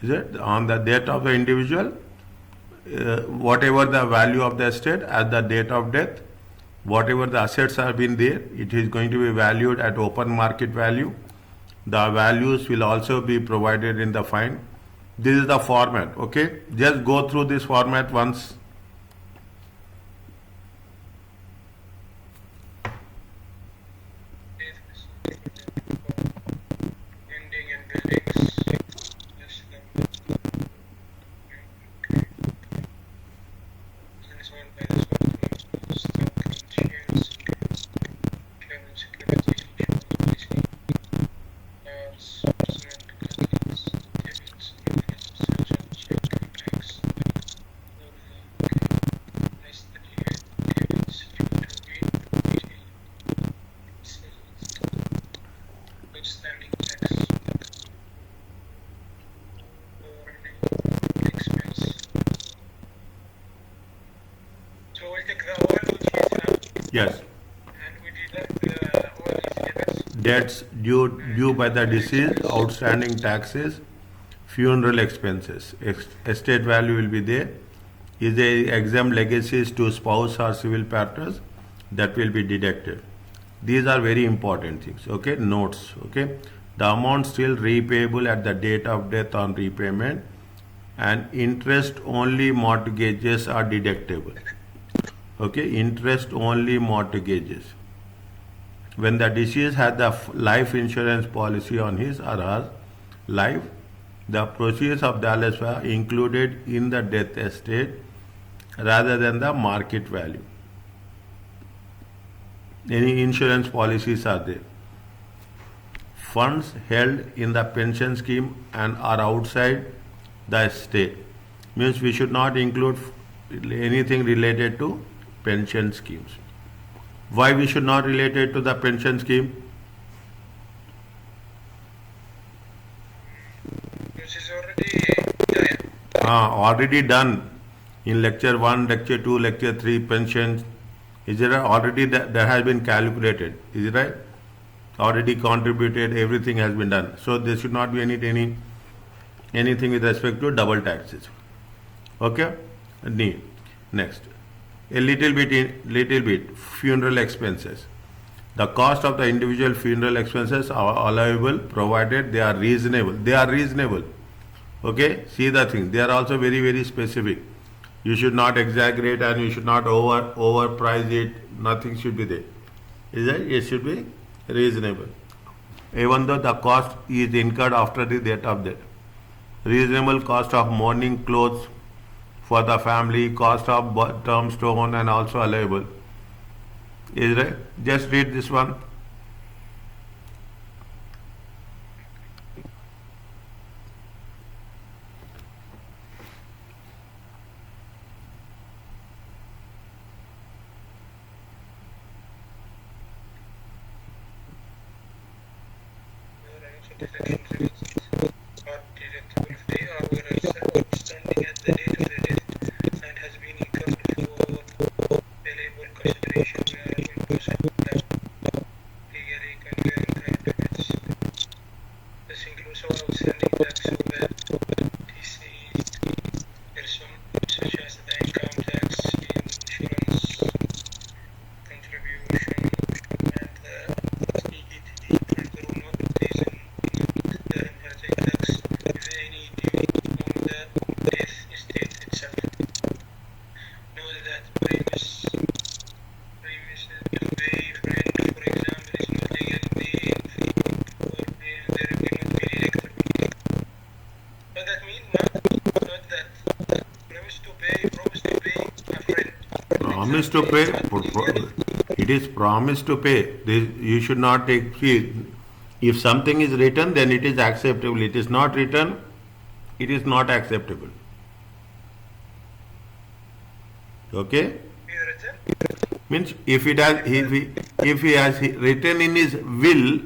Is it on the date of the individual, whatever the value of the estate at the date of death, whatever the assets have been there, it is going to be valued at open market value. The values will also be provided in the fine. This is the format. Okay, just go through this format once. Ending and buildings. Yes, is owned by this one. Stock and shares. Clemens securities insurance personal debits, check tax. Less than debits outstanding tax or expense. So we'll take the one which is Yes. and we deduct all these debits. Debts due by the deceased, outstanding taxes, funeral expenses. Estate value will be there. Is there exempt legacies to spouse or civil partners, that will be deducted. These are very important things. Okay, notes. Okay, the amount still repayable at the date of death on repayment, and interest only mortgages are deductible. Okay, interest only mortgages. When the deceased had the life insurance policy on his or her life, the proceeds of the LS were included in the death estate rather than the market value. Any insurance policies are there. Funds held in the pension scheme and are outside the estate. Means we should not include anything related to pension schemes. Why we should not relate it to the pension scheme? This is already done. Already done in lecture 1, lecture 2, lecture 3, pensions. Is it already that has been calculated? Is it right? Already contributed, everything has been done. So there should not be anything with respect to double taxes. Okay? Next. A little bit funeral expenses. The cost of the individual funeral expenses are allowable provided they are reasonable. Okay, see the thing, they are also very, very specific. You should not exaggerate and you should not overprice it. Nothing should be there. It should be reasonable, even though the cost is incurred after the date of death. Reasonable cost of mourning clothes for the family, cost of tombstone, and also allowable. Is right? Just read this one. Deductions are deductible if they are outstanding at the date of the death and has been incurred for valuable consideration in person legally conveying kind debits. This includes all outstanding tax over deceased person, such as the income tax, insurance contribution, and the EDT and the room notification. The inheritance tax is any due on the death estate itself. Note that previous to pay rent, for example, is not legally paid or there will not be deductible. But that means not that promise to pay a friend. Promise to pay. It is promise to pay. You should not take. See, if something is written, then it is acceptable. It is not written, it is not acceptable. Okay? Means if he has written in his will,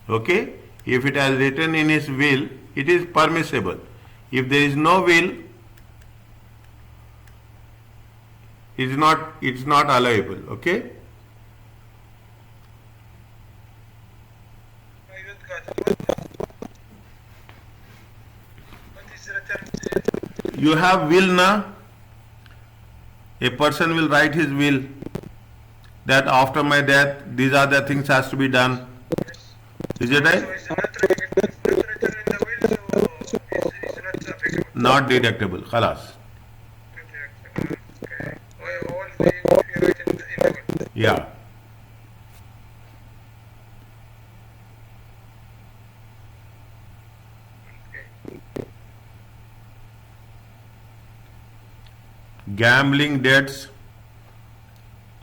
okay, if it has written in his will, it is permissible. If there is no will, it's not allowable. Okay? I don't got it. What is You have will na? A person will write his will that after my death these are the things has to be done. Yes. Is it right? So it's not written in the will, so it's not applicable. Not deductible. Khalas. Okay. All the if you write in the will. Yeah. Okay. Gambling debts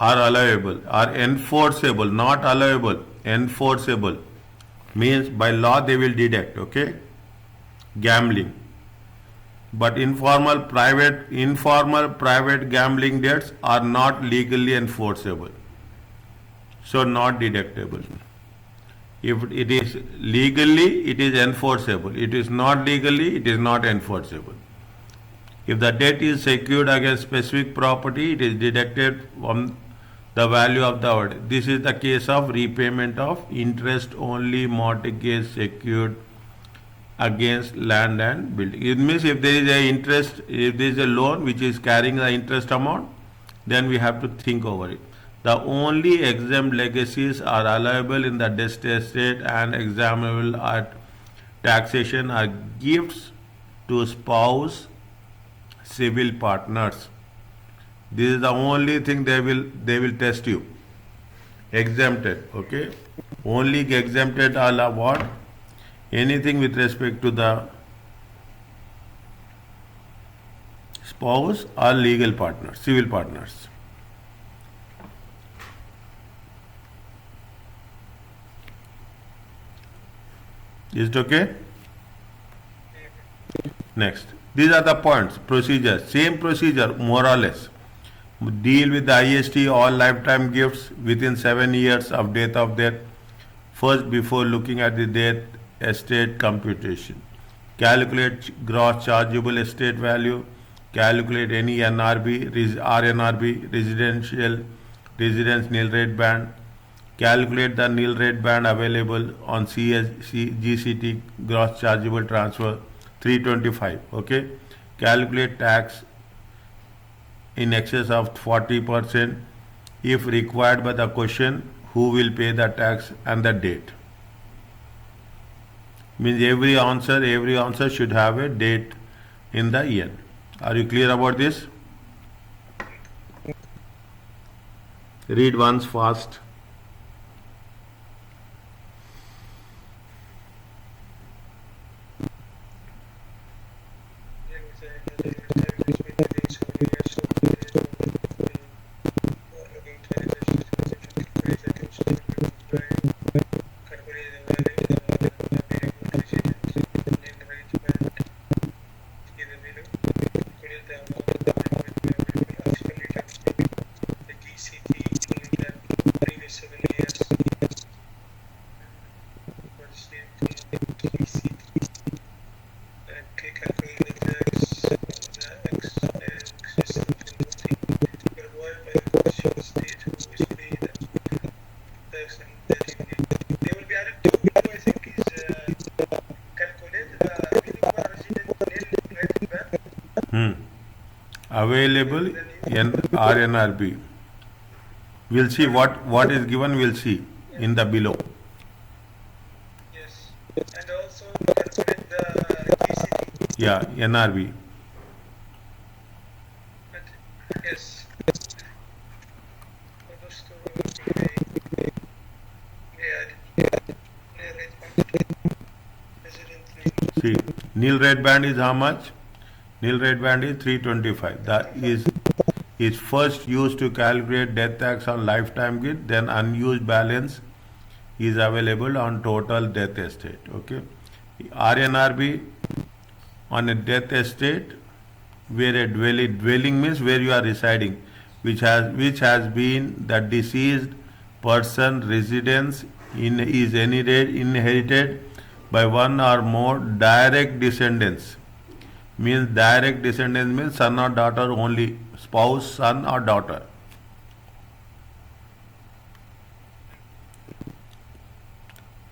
are allowable, are enforceable, not allowable, enforceable. Means by law they will deduct, okay? Gambling. But informal private gambling debts are not legally enforceable. So not deductible. If it is legally, it is enforceable. It is not legally, it is not enforceable. If the debt is secured against specific property, it is deducted from the value of the order. This is the case of repayment of interest only mortgage secured against land and building. It means if there is a interest, if there is a loan which is carrying the interest amount, then we have to think over it. The only exempt legacies are allowable in the death estate and examinable at taxation are gifts to spouse, civil partners. This is the only thing they will test you. Exempted, okay? Only exempted are what? Anything with respect to the spouse or legal partners, civil partners. Is it okay? Next. These are the points, procedures. Same procedure, more or less. Deal with the IST, all lifetime gifts within 7 years of death of death. First, before looking at the death estate computation. Calculate gross chargeable estate value. Calculate any NRB, RNRB, residence nil rate band. Calculate the nil rate band available on GCT, gross chargeable transfer 325. Okay. Calculate tax in excess of 40% if required by the question who will pay the tax and the date. Means every answer should have a date in the end. Are you clear about this? Read once fast. Available in RNRB. We'll see what is given, we'll see in the below. Yes. And also calculate the GCT. Yeah, NRB. Yes. For those two, see, nil rate band is how much? Nil rate band is 325. That is first used to calculate death tax on lifetime gift, then unused balance is available on total death estate. Okay. RNRB on a death estate where a dwelling means where you are residing, which has been the deceased person residence is inherited by one or more direct descendants. Means direct descendants means son or daughter only, spouse, son or daughter.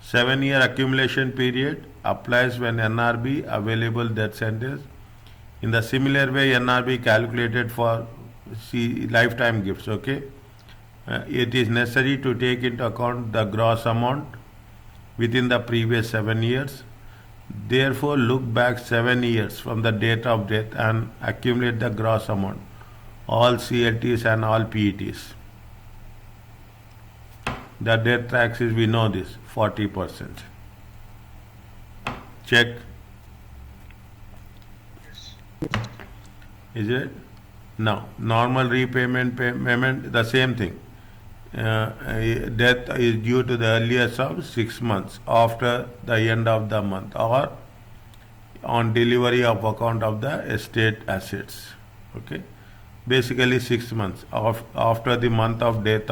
Seven-year accumulation period applies when NRB available death sentence In the similar way, NRB calculated for lifetime gifts. Okay, it is necessary to take into account the gross amount within the previous 7 years. Therefore, look back 7 years from the date of death and accumulate the gross amount, all CLTs and all PETs. The death tax is, we know this, 40%. Check. Is it? Now, normal repayment payment, the same thing. Death is due to the earliest of 6 months after the end of the month or on delivery of account of the estate assets. Okay, basically 6 months after the month of death.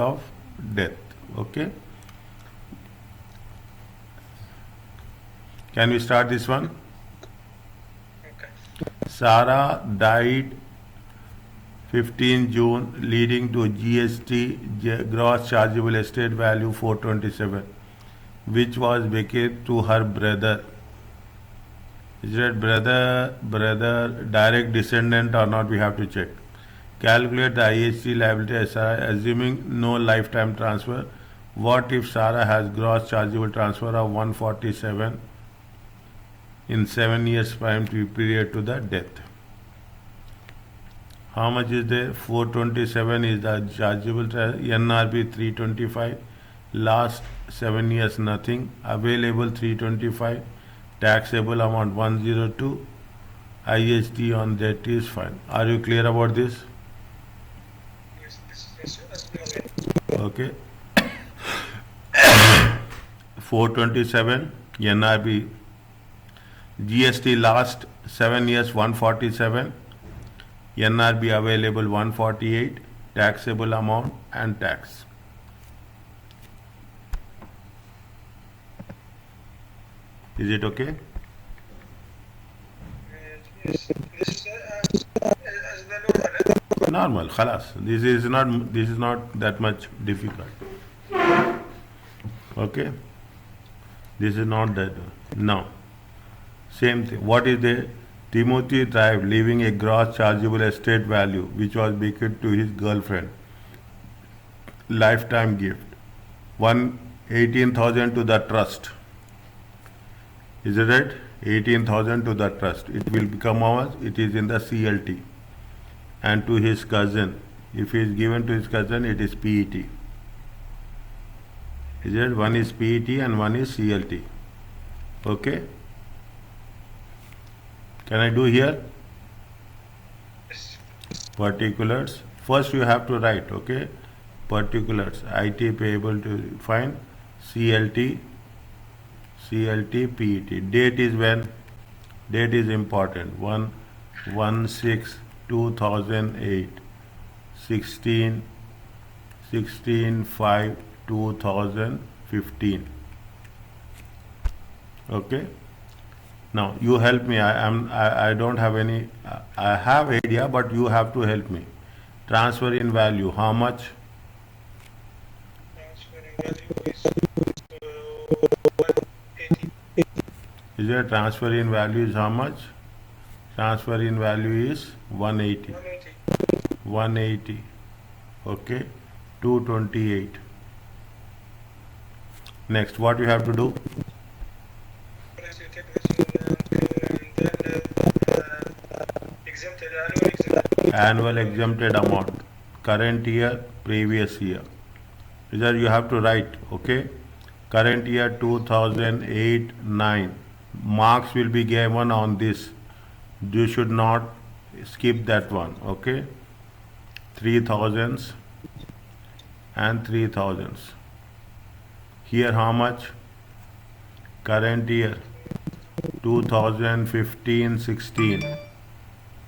Okay, can we start this one? Okay. Sarah died 15 June, leading to GST gross chargeable estate value 427, which was bequeathed to her brother. Is it brother direct descendant or not? We have to check. Calculate the IHT liability as assuming no lifetime transfer. What if Sarah has gross chargeable transfer of 147 in 7 years prime period to the death? How much is there? 427 is the chargeable NRB 325. Last 7 years nothing. Available 325. Taxable amount 102. IHT on that is fine. Are you clear about this? Yes. Okay. 427 NRB. GST last 7 years 147. NRB available 148, taxable amount and tax. Is it okay? Yes. This is as the normal. Normal, khalas. This is not that much difficult. Okay? This is not that. Now, same thing. What is the Timothy Drive, leaving a gross chargeable estate value which was bequeathed to his girlfriend. Lifetime gift. 18,000 to the trust. Is it right? 18,000 to the trust. It will become ours. It is in the CLT. And to his cousin. If he is given to his cousin, it is PET. Is it? One is PET and one is CLT. Okay? Can I do here? Yes. Particulars. First you have to write, okay? Particulars. IT payable to find CLT, PET. Date is when? Date is important. 1/6/2008. 16/5/2015. Okay? Now you help me. I don't have any. I have idea, but you have to help me. Transfer in value. How much? Transferring value is 180. Is there transfer in value is how much? Transfer in value is 180. 180. 180. Okay. 228. Next, what you have to do? Annual exempted amount, current year, previous year. Either you have to write, okay? Current year 2008-9. Marks will be given on this. You should not skip that one, okay? 3000s and 3000s. Here how much? Current year 2015-16.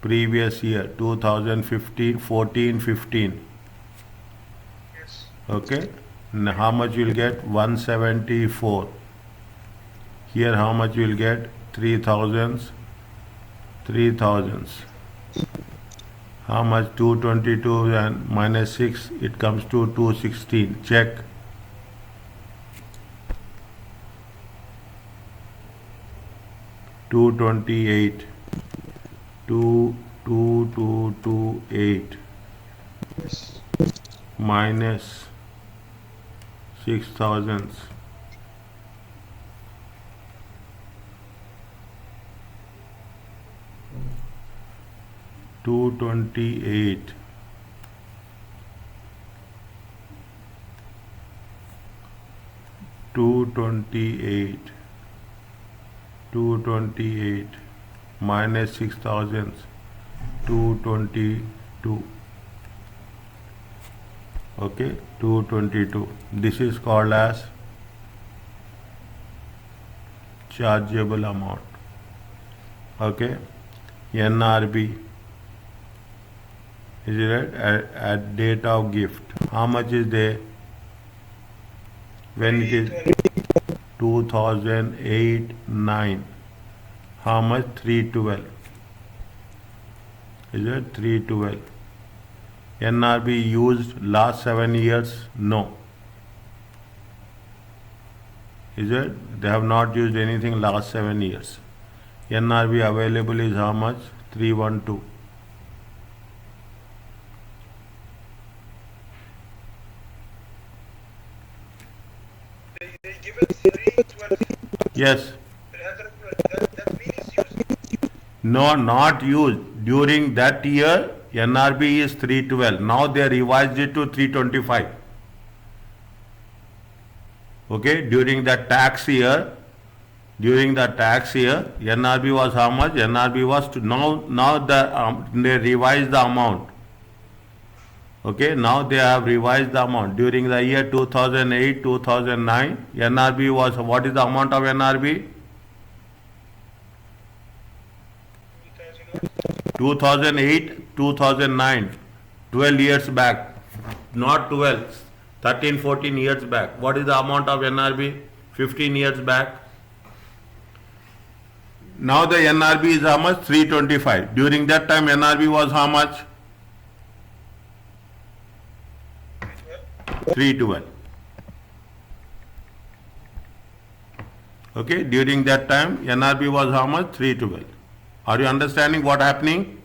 Previous year 2014-15. Yes. Okay. Now how much you will get? 174. Here how much you will get? 3000s. How much? 222 and minus 6, it comes to 216. Check. $228. 2228 Yes. minus 6000 228 228 228 minus 6000 222. Okay, 222. This is called as chargeable amount. Okay, NRB is it right? At date of gift, how much is there when it is 2008-9? How much? 312. Is it 312? NRB used last 7 years? No. Is it? They have not used anything last 7 years. NRB available is how much? 312. They give it 312. Yes. That means used. No, not used. During that year, NRB is 312. Now they revised it to 325. Okay, during the tax year, NRB was how much? NRB was now they revised the amount. Okay, now they have revised the amount. During the year 2008, 2009, NRB was, what is the amount of NRB? 2008, 2009, 12 years back, not 12, 13, 14 years back. What is the amount of NRB? 15 years back. Now the NRB is how much? 325. During that time NRB was how much? 312. Okay, during that time NRB was how much? 312. Are you understanding what happening?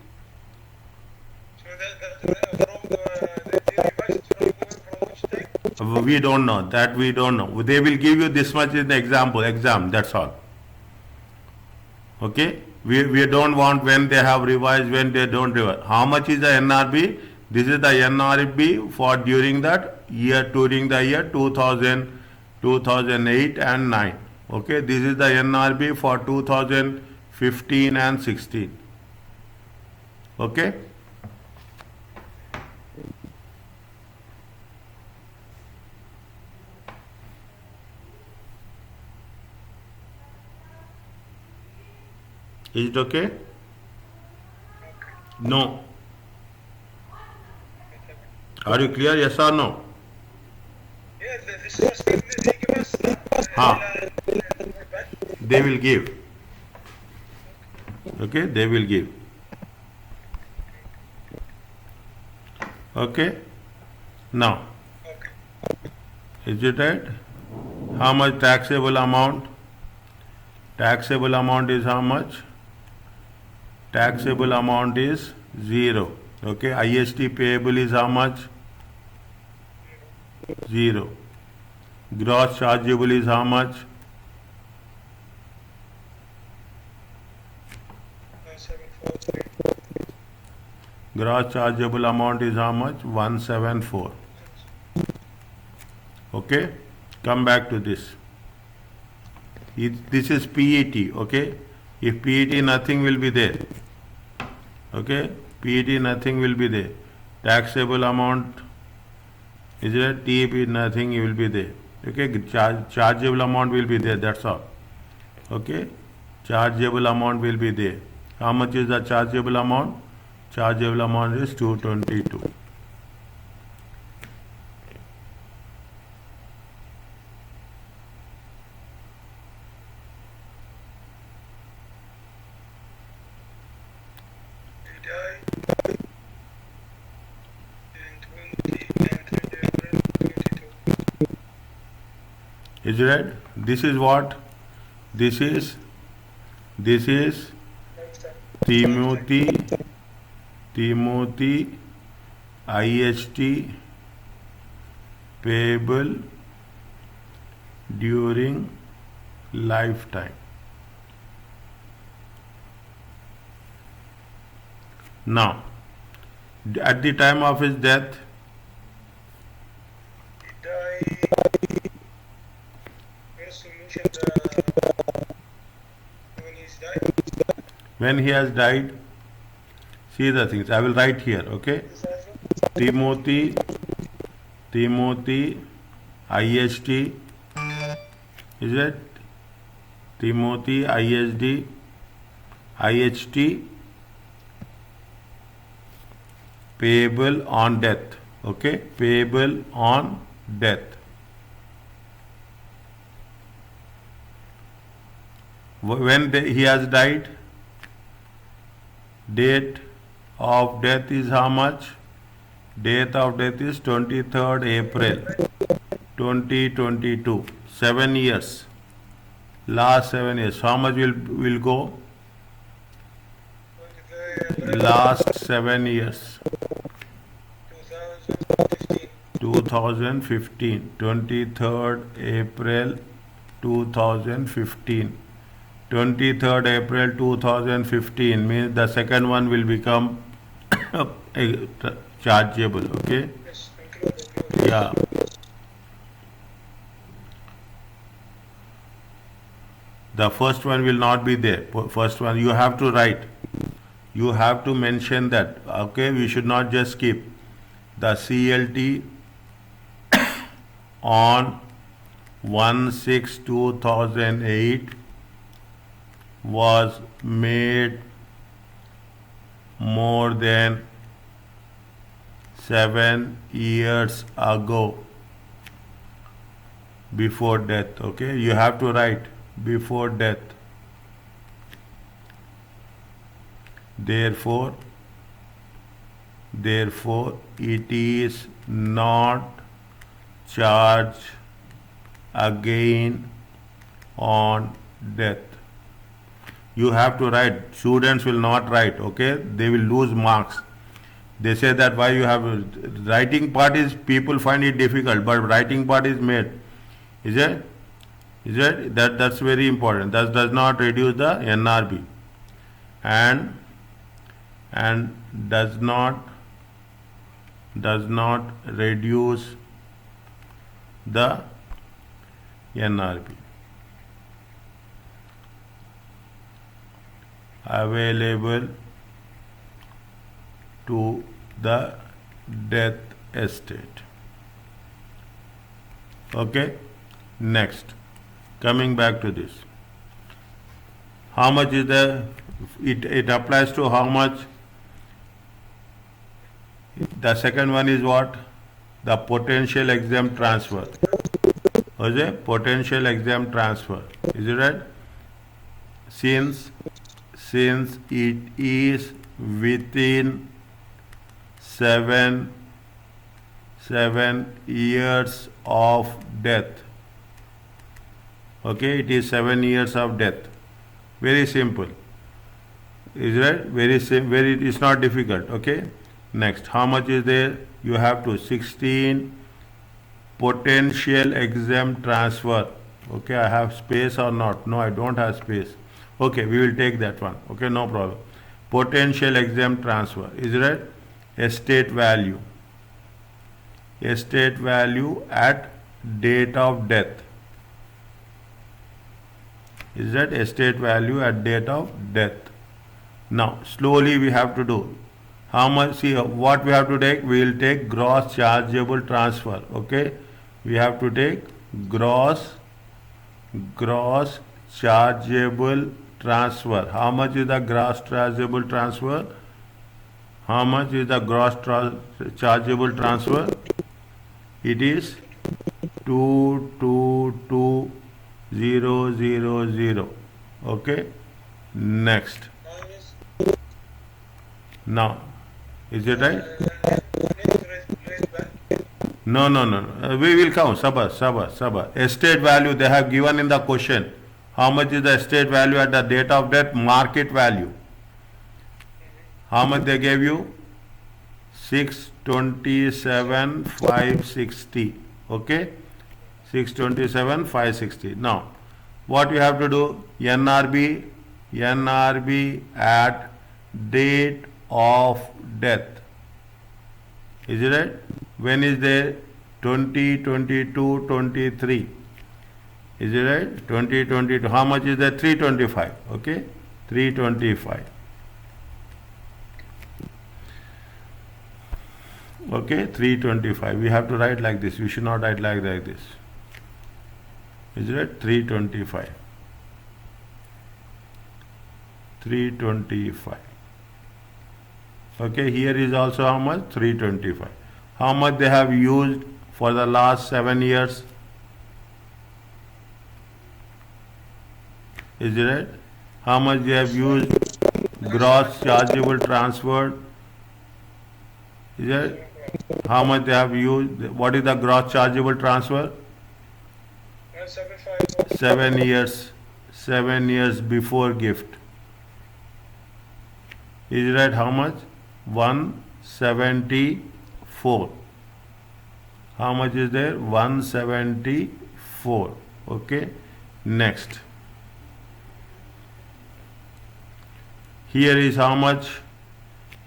So they revised from which date? We don't know. That we don't know. They will give you this much in the exam, that's all. Okay? We don't want when they have revised, when they don't revise. How much is the NRB? This is the NRB for during the year 2000, 2008 and 9. Okay? This is the NRB for 2015 and 16. Okay? Is it okay? No. Are you clear? Yes or no? Yeah, this was they give us. They will give. Okay, they will give. Okay. Now, is it right? How much taxable amount? Taxable amount is how much? Taxable amount is 0. Okay, IST payable is how much? 0. Gross chargeable is how much? 743. Gross chargeable amount is how much? 174. Okay, come back to this. This is PET. Okay, if PET, nothing will be there. Okay, PET, nothing will be there. Taxable amount is it? TEP, nothing will be there. Okay, chargeable amount will be there. That's all. Okay, chargeable amount will be there. How much is the chargeable amount? Chargeable amount is 222. Is it right? This is what? This is Timothy, Timothy, IHT, payable during lifetime. Now, at the time of his death, He died. Where's to mention the when he's died? when he has died, see the things. I will write here, okay? Timothy, Timothy, IHT, is it? Timothy, IHD, IHT, payable on death, okay? Payable on death. When he has died, date of death is how much? Date of death is 23rd April 2022. 7 years. Last 7 years. How much will go? Last 7 years. 2015. 23rd April 2015. 23rd April 2015 means the second one will become chargeable, okay? Yes, include. Yeah. The first one will not be there. First one you have to write. You have to mention that, okay? We should not just skip. The CLT on 1/6/2008 was made more than 7 years ago before death, okay? You have to write before death. Therefore, it is not charged again on death. You have to write. Students will not write, okay? They will lose marks. They say that why you have writing part is people find it difficult, but writing part is made. Is it? Is it? That's very important. That does not reduce the NRB and does not reduce the NRB. Available to the death estate. Okay, next, coming back to this, how much is the it applies to how much? The second one is what? The potential exempt transfer. Was it potential exempt transfer? Is it right? Since it is within 7 years of death. Okay, it is 7 years of death. Very simple. Is right? Very. It's not difficult. Okay. Next, how much is there? You have to 16 potential exempt transfer. Okay, I have space or not? No, I don't have space. Okay, we will take that one. Okay, no problem. Potential exempt transfer. Is right? Estate value. Estate value at date of death. Is that estate value at date of death? Now, slowly we have to do. How much? See, what we have to take? We will take gross chargeable transfer. Okay, we have to take gross chargeable transfer. How much is the gross chargeable transfer? How much is the gross chargeable transfer? It is 222,000. Okay. Next. Now, is it right? No. We will count. Sabah. Estate value they have given in the question. How much is the estate value at the date of death? Market value. How much they gave you? 627,560. Okay, 627,560. Now what you have to do? NRB at date of death. Is it right? When is there? 2022 23. Is it right? 2022. How much is that? 325. Okay, 325. Okay, 325. We have to write like this. We should not write like this. Is it right? 325. 325. Okay, here is also how much? 325. How much they have used for the last 7 years? Is it right? How much they have used? Gross chargeable transfer. Is it? How much they have used? What is the gross chargeable transfer? 175. 7 years. 7 years before gift. Is it right? How much? 174. How much is there? 174. Okay. Next. Here is how much?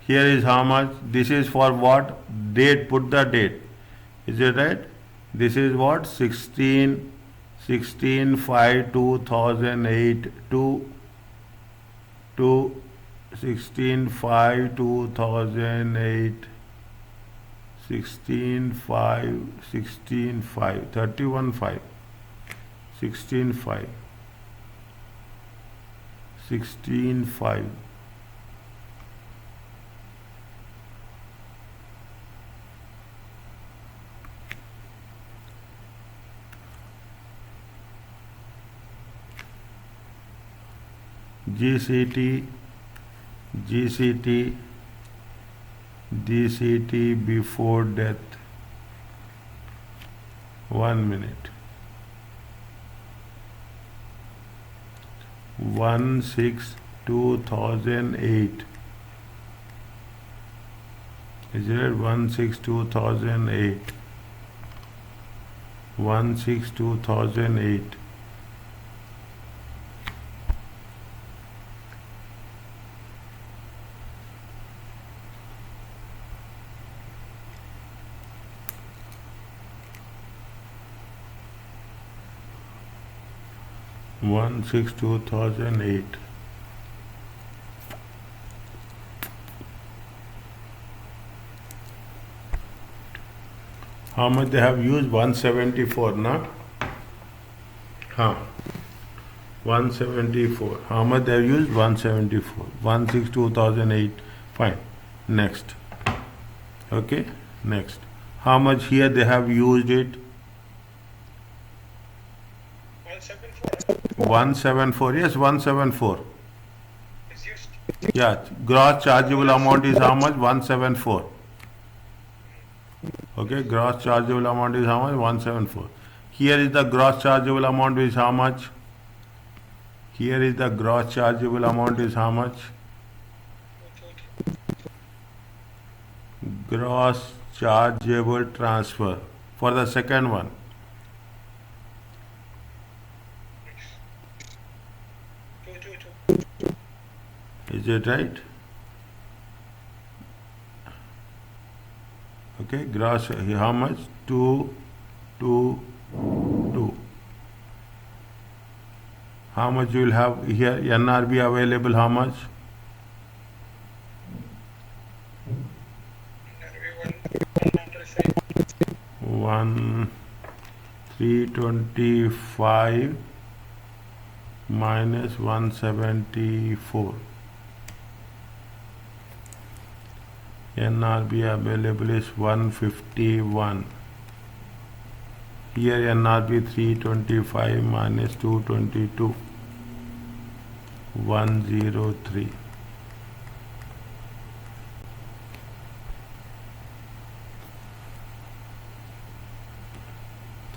Here is how much? This is for what? Date. Put the date. Is it right? This is what? 16/5/2008 to 16/5/2008. 16/5 31/5 16/5 16/5. GCT before death. 1 minute. 1/6/2008. Is it 1/6/2008? 1/6/2008. One 6/2008. How much they have used? 174, na? Huh. 174. How much they have used? 174. 1/6/2008. Fine. Next. Okay. Next. How much here they have used it? 174. Yes, 174. Is used. Yeah. Gross chargeable amount is how much? 174. Okay. Gross chargeable amount is how much? 174. Here is the gross chargeable amount is how much? Here is the gross chargeable amount is how much? Gross chargeable transfer for the second one. Is it right? Okay, gross, how much? 2. How much you will have here? NRB available, how much? 325 minus 174. NRB available is 151. Here NRB 325 minus 222. 103.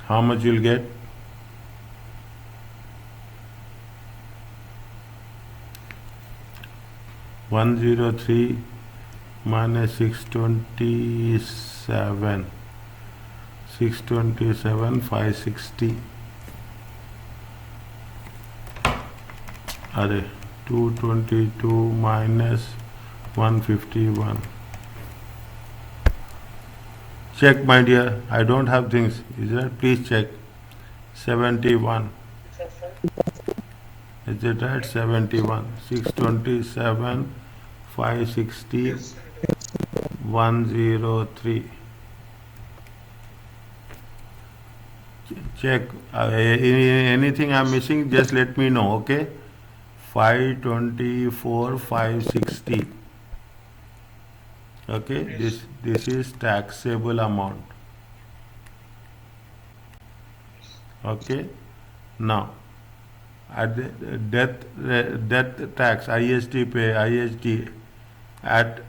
How much you'll get? $103 minus 627. 627 560. Array 222 minus 151. Check, my dear. I don't have things. Is that? Please check. 71. Is it right? 71. 627 560 Yes, 103. Check. Anything I'm missing, just let me know, okay? 524 560. Okay, this is taxable amount. Okay, now at the death tax IST pay IST at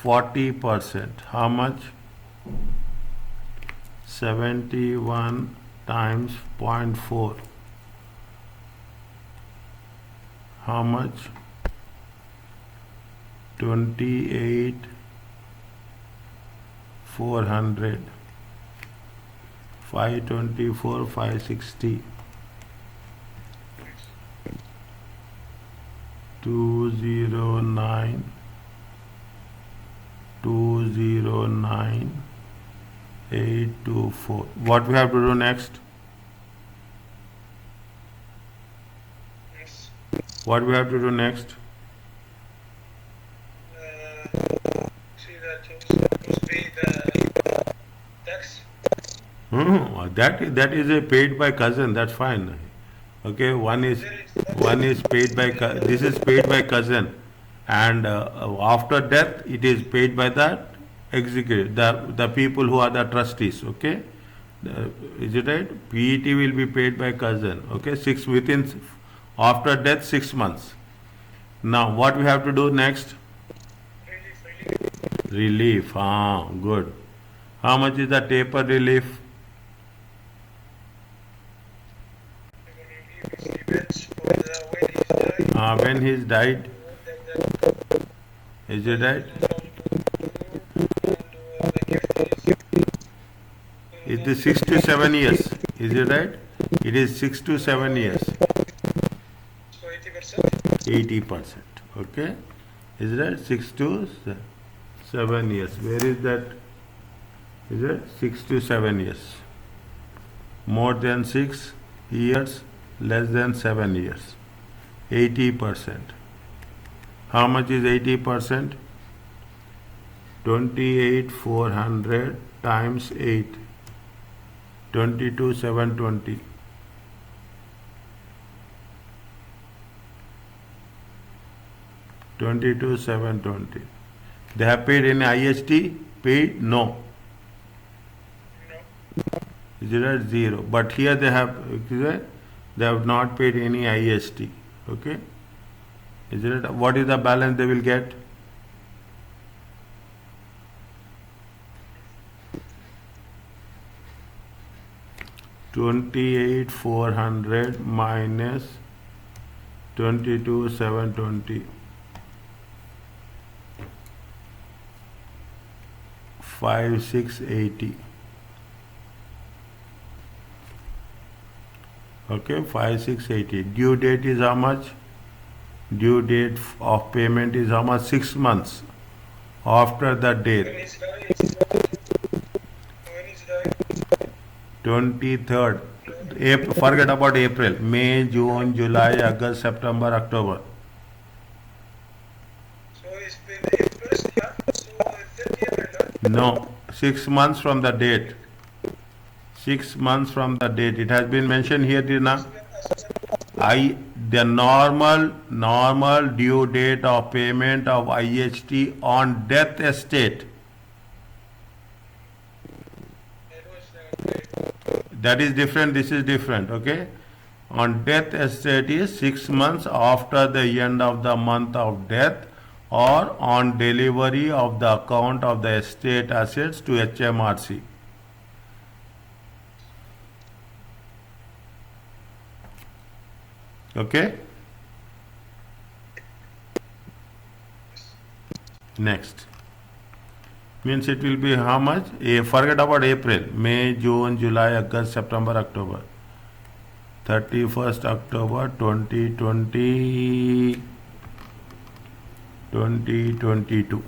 40%. How much? 71 times 0.4. How much? 28 400. 524 560. 209 209 824. What we have to do next? yes. What we have to do next? See that who's pay the tax? That is a paid by cousin. That's fine. Okay, one is paid by this is paid by cousin, and after death it is paid by the executive, the people who are the trustees. Okay, is it right? PET will be paid by cousin. Okay, after death 6 months. Now what we have to do next? Relief. Relief. Good. How much is the taper relief? Relief depends for the When he's died, when is it right? the gift It is 6 to 7 years. Is it right? It is 6 to 7 years. so 80%. 80%. Okay? Is that 6 to 7 years? Where is that? Is it 6 to 7 years? More than 6 years, less than 7 years. 80%. How much is 80%? 28 400 times 8. 22 720. 22 720. They have paid any IST? Paid? No. No. Is it at 0? But here they have not paid any IST. Okay? Is it? What is the balance they will get? $28 400 minus 22 720. 5680. Okay, 5680. Due date is how much? Due date of payment is how much? 6 months after the When date. is died? When is died? 23rd. April, forget about April. May, June, July, August, September, October. So it's been the first, yeah? So 30 April, No, 6 months from the date. 6 months from the date. It has been mentioned here, Dina. The normal due date of payment of IHT on death estate. That is different. This is different. Okay. On death estate is 6 months after the end of the month of death or on delivery of the account of the estate assets to HMRC. Okay. Next. Means it will be how much? Forget about April. May, June, July, August, September, October. 31st October 2020, 2022.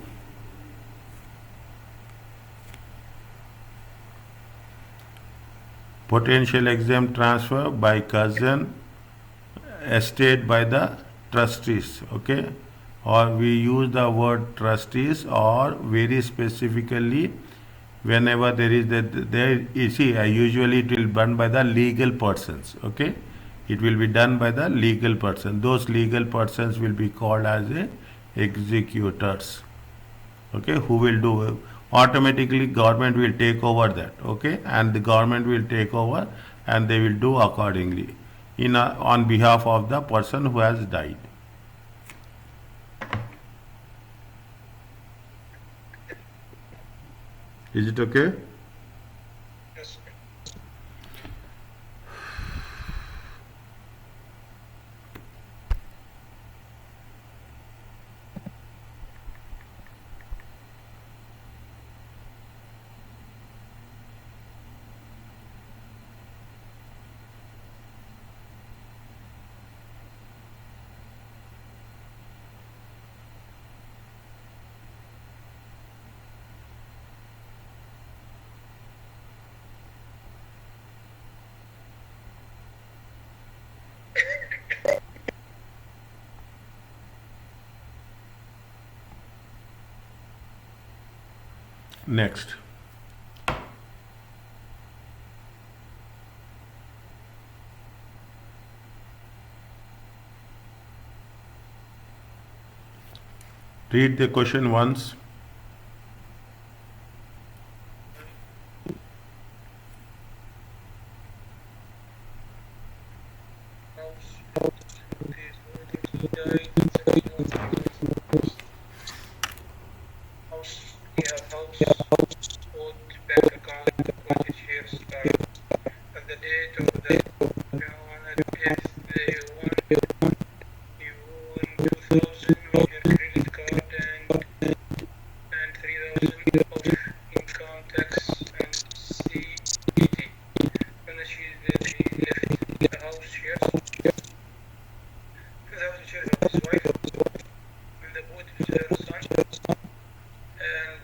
Potential exempt transfer by cousin, estate by the trustees. Okay, or we use the word trustees, or very specifically whenever there is that there you see usually it will be done by the legal persons. Okay, it will be done by the legal person. Those legal persons will be called as a executors. Okay, who will do automatically government will take over that. Okay, and the government will take over and they will do accordingly on behalf of the person who has died. Is it okay? Yes. Next. Read the question once. House. Okay, so he died in 71. House. We have house. Old bank account. Quoted shares start. At the date of the death, they won. You won 2,000 on your credit card and 3,000 of income tax and CET. When she left the house shares, the house shares of his wife, and the boat is her son, and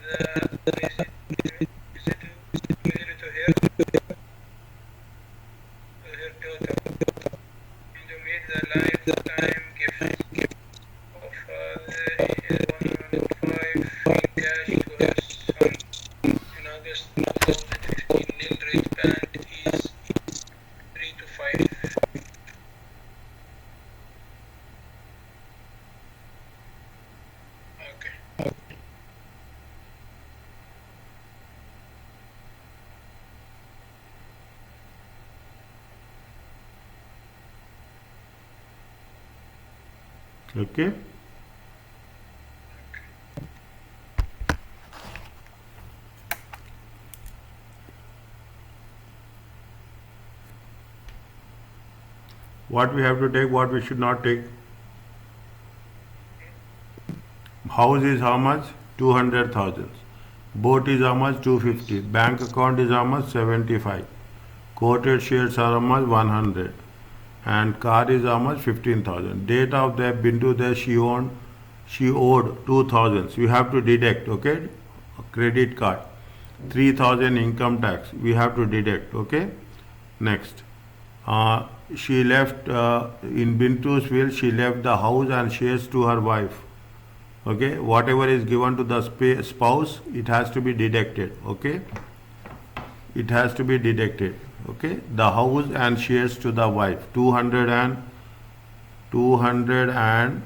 visited to her daughter, and made the lifetime gift of 105 in cash to her son in August 2015. Nil rate band is 3 to 5. Okay. Okay. What we have to take, what we should not take. House is how much? 200,000. Boat is how much? 250. Bank account is how much? 75. Quoted shares are how much? 100. And car is how much? 15,000. Date of the Bindu there she owed 2,000. So you have to deduct, okay? Credit card. 3,000 income tax. We have to deduct, okay? Next. She left in Bintu's will, she left the house and shares to her wife. Okay, whatever is given to the spouse, it has to be deducted. Okay, it has to be deducted. Okay, the house and shares to the wife, 200 and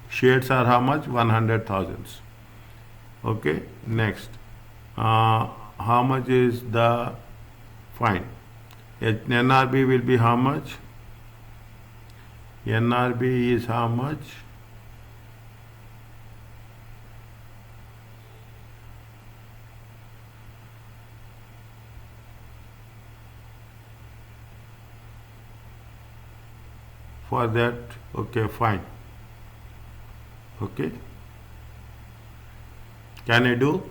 shares are how much? 100,000. Okay, next, how much is the fine? NRB will be how much? NRB is how much? For that, okay, fine. Okay. Can I do?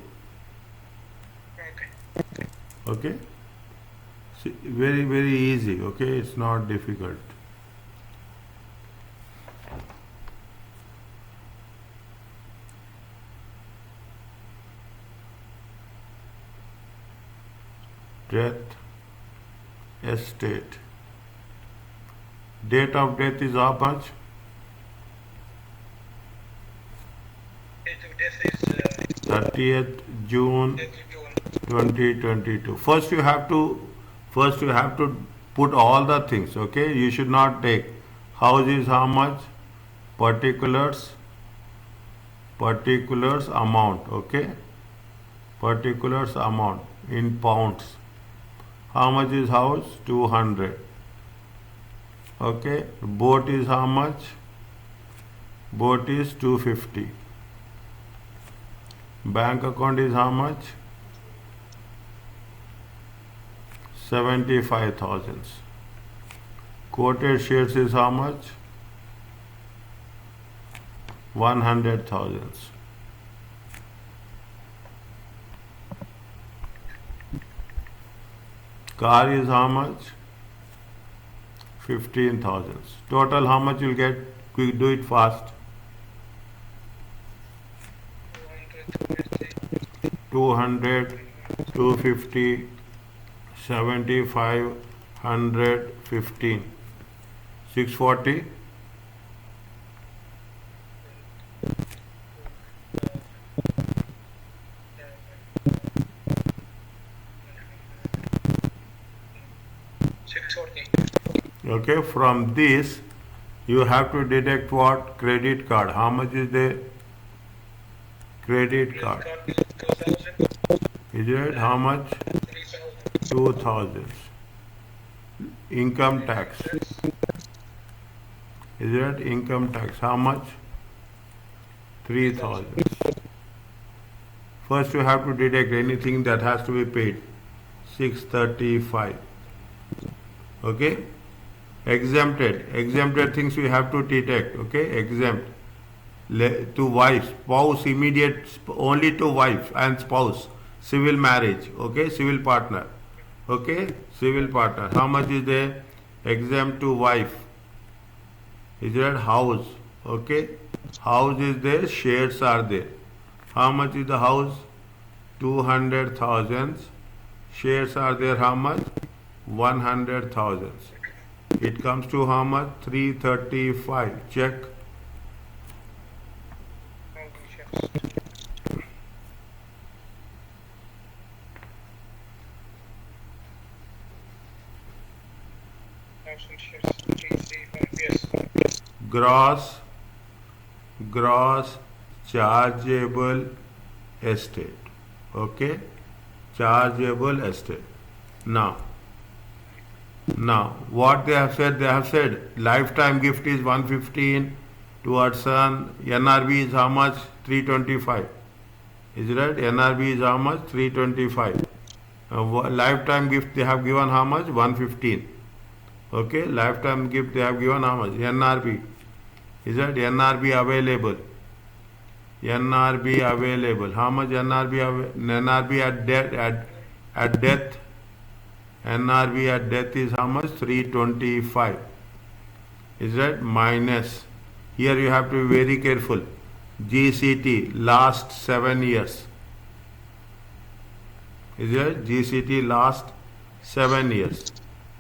Okay. Okay. See, very, very easy. Okay, it's not difficult. Death, estate. Date of death is how much? Date of death is 30th June 30 June. 2022. First you have to put all the things. Okay, you should not take house is how much, particulars amount. Okay, particulars amount in pounds. How much is house? 200. Okay, boat is how much? Boat is 250. Bank account is how much? 75,000. Quoted shares is how much? 100,000. Car is how much? 15,000. Total how much you'll get? Quick, do it fast. 200, 250, 75, 100, 15. 640. Okay, from this you have to deduct what? Credit card. How much is the credit card? Is it how much? 2,000. Income tax. Is it income tax? How much? 3,000. First you have to deduct anything that has to be paid. 635. Okay? Exempted things we have to deduct. Okay? Exempt. To wife, spouse, immediate, only to wife and spouse. Civil marriage. Okay? Civil partner. Okay? Civil partner. How much is there? Exempt to wife. Is that house? Okay? House is there, shares are there. How much is the house? 200,000. Shares are there how much? 100,000. It comes to how much? 335. Check. Gross chargeable estate. Okay? Chargeable estate. Now what they have said lifetime gift is 115 towards son. NRB is how much? 325. Is it right? NRB is how much? 325. Lifetime gift they have given how much? 115. Okay, lifetime gift they have given how much? NRB. Is that NRB available? NRB available. How much NRB? NRB at death. NRB at death is how much? 325. Is that minus? Here you have to be very careful. GCT last 7 years. Is it? GCT last 7 years.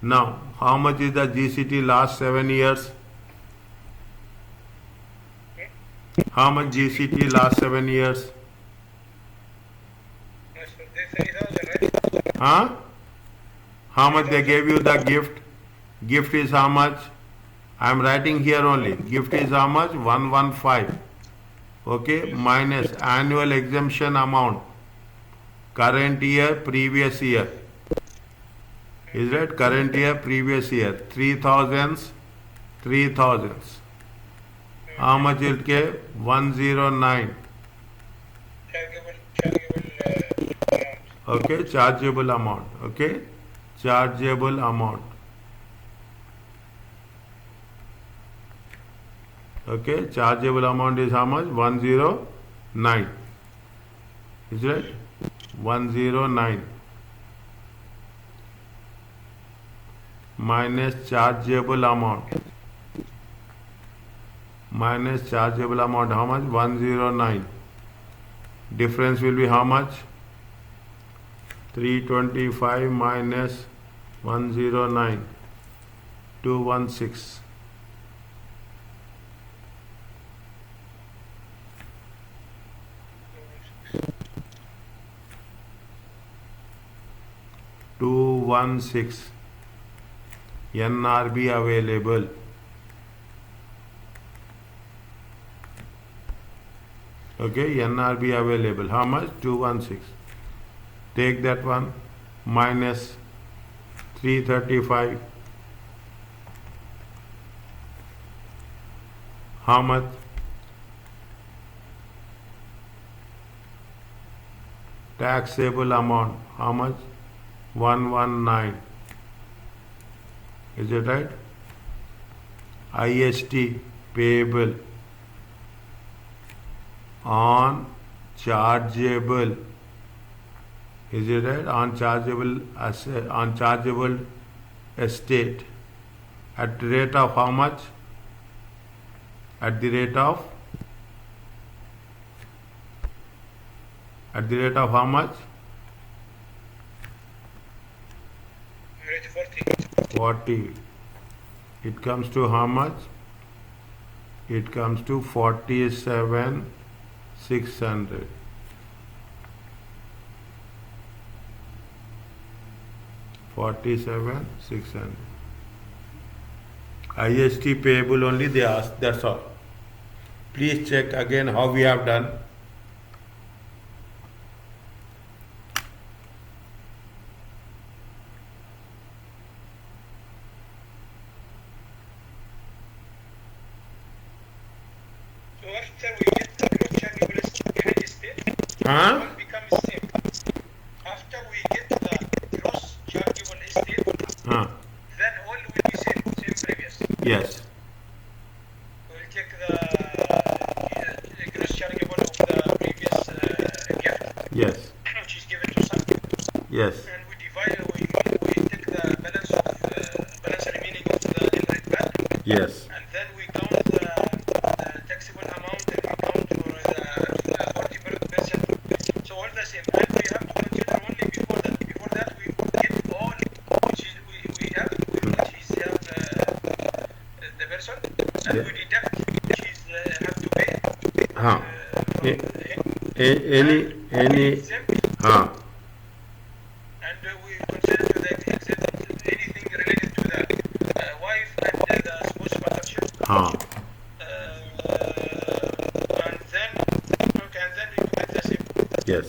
Now, how much is the GCT last 7 years? How much GCT last 7 years? Huh? How much they gave you the gift? Gift is how much? I am writing here only. Gift is how much? 115. Okay, minus annual exemption amount. Current year, previous year. Is that current year, previous year? 3,000s. How much it gave? 109. Okay, chargeable amount. Okay, chargeable amount. Okay, chargeable amount is how much? 109. Is it? 109 minus chargeable amount. Minus chargeable amount, how much? 109. Difference will be how much? 325 minus 109, 216. NRB available. Okay, NRB available. How much? 216. Take that one minus 335. How much? Taxable amount. How much? 119. Is it right? IST payable on chargeable. Is it right? On chargeable asset, on chargeable estate. At the rate of how much? At the rate of how much? Rate 40. 40. It comes to how much? It comes to 47,600. IST payable only they ask, that's all. Please check again how we have done. So after we get the gross chargeable estate, Huh? what becomes same? After we get the gross chargeable estate, Huh? then all will be same previous. Yes. We'll take the gross chargeable of the previous gift, Yes. which is given to some, Yes. and we divide. We take the balance remaining of the indirect VAT, Yes. and then we count the taxable amount, and we count for the 40%. So all the same, and we have to consider only before that. Before that, we get all which is we have, which is the person, and we deduct which is have to pay. Huh. From Any exempt, huh. and we consider to that exempt anything related to the wife and the spouse protection. Huh. And then we get the same. Yes.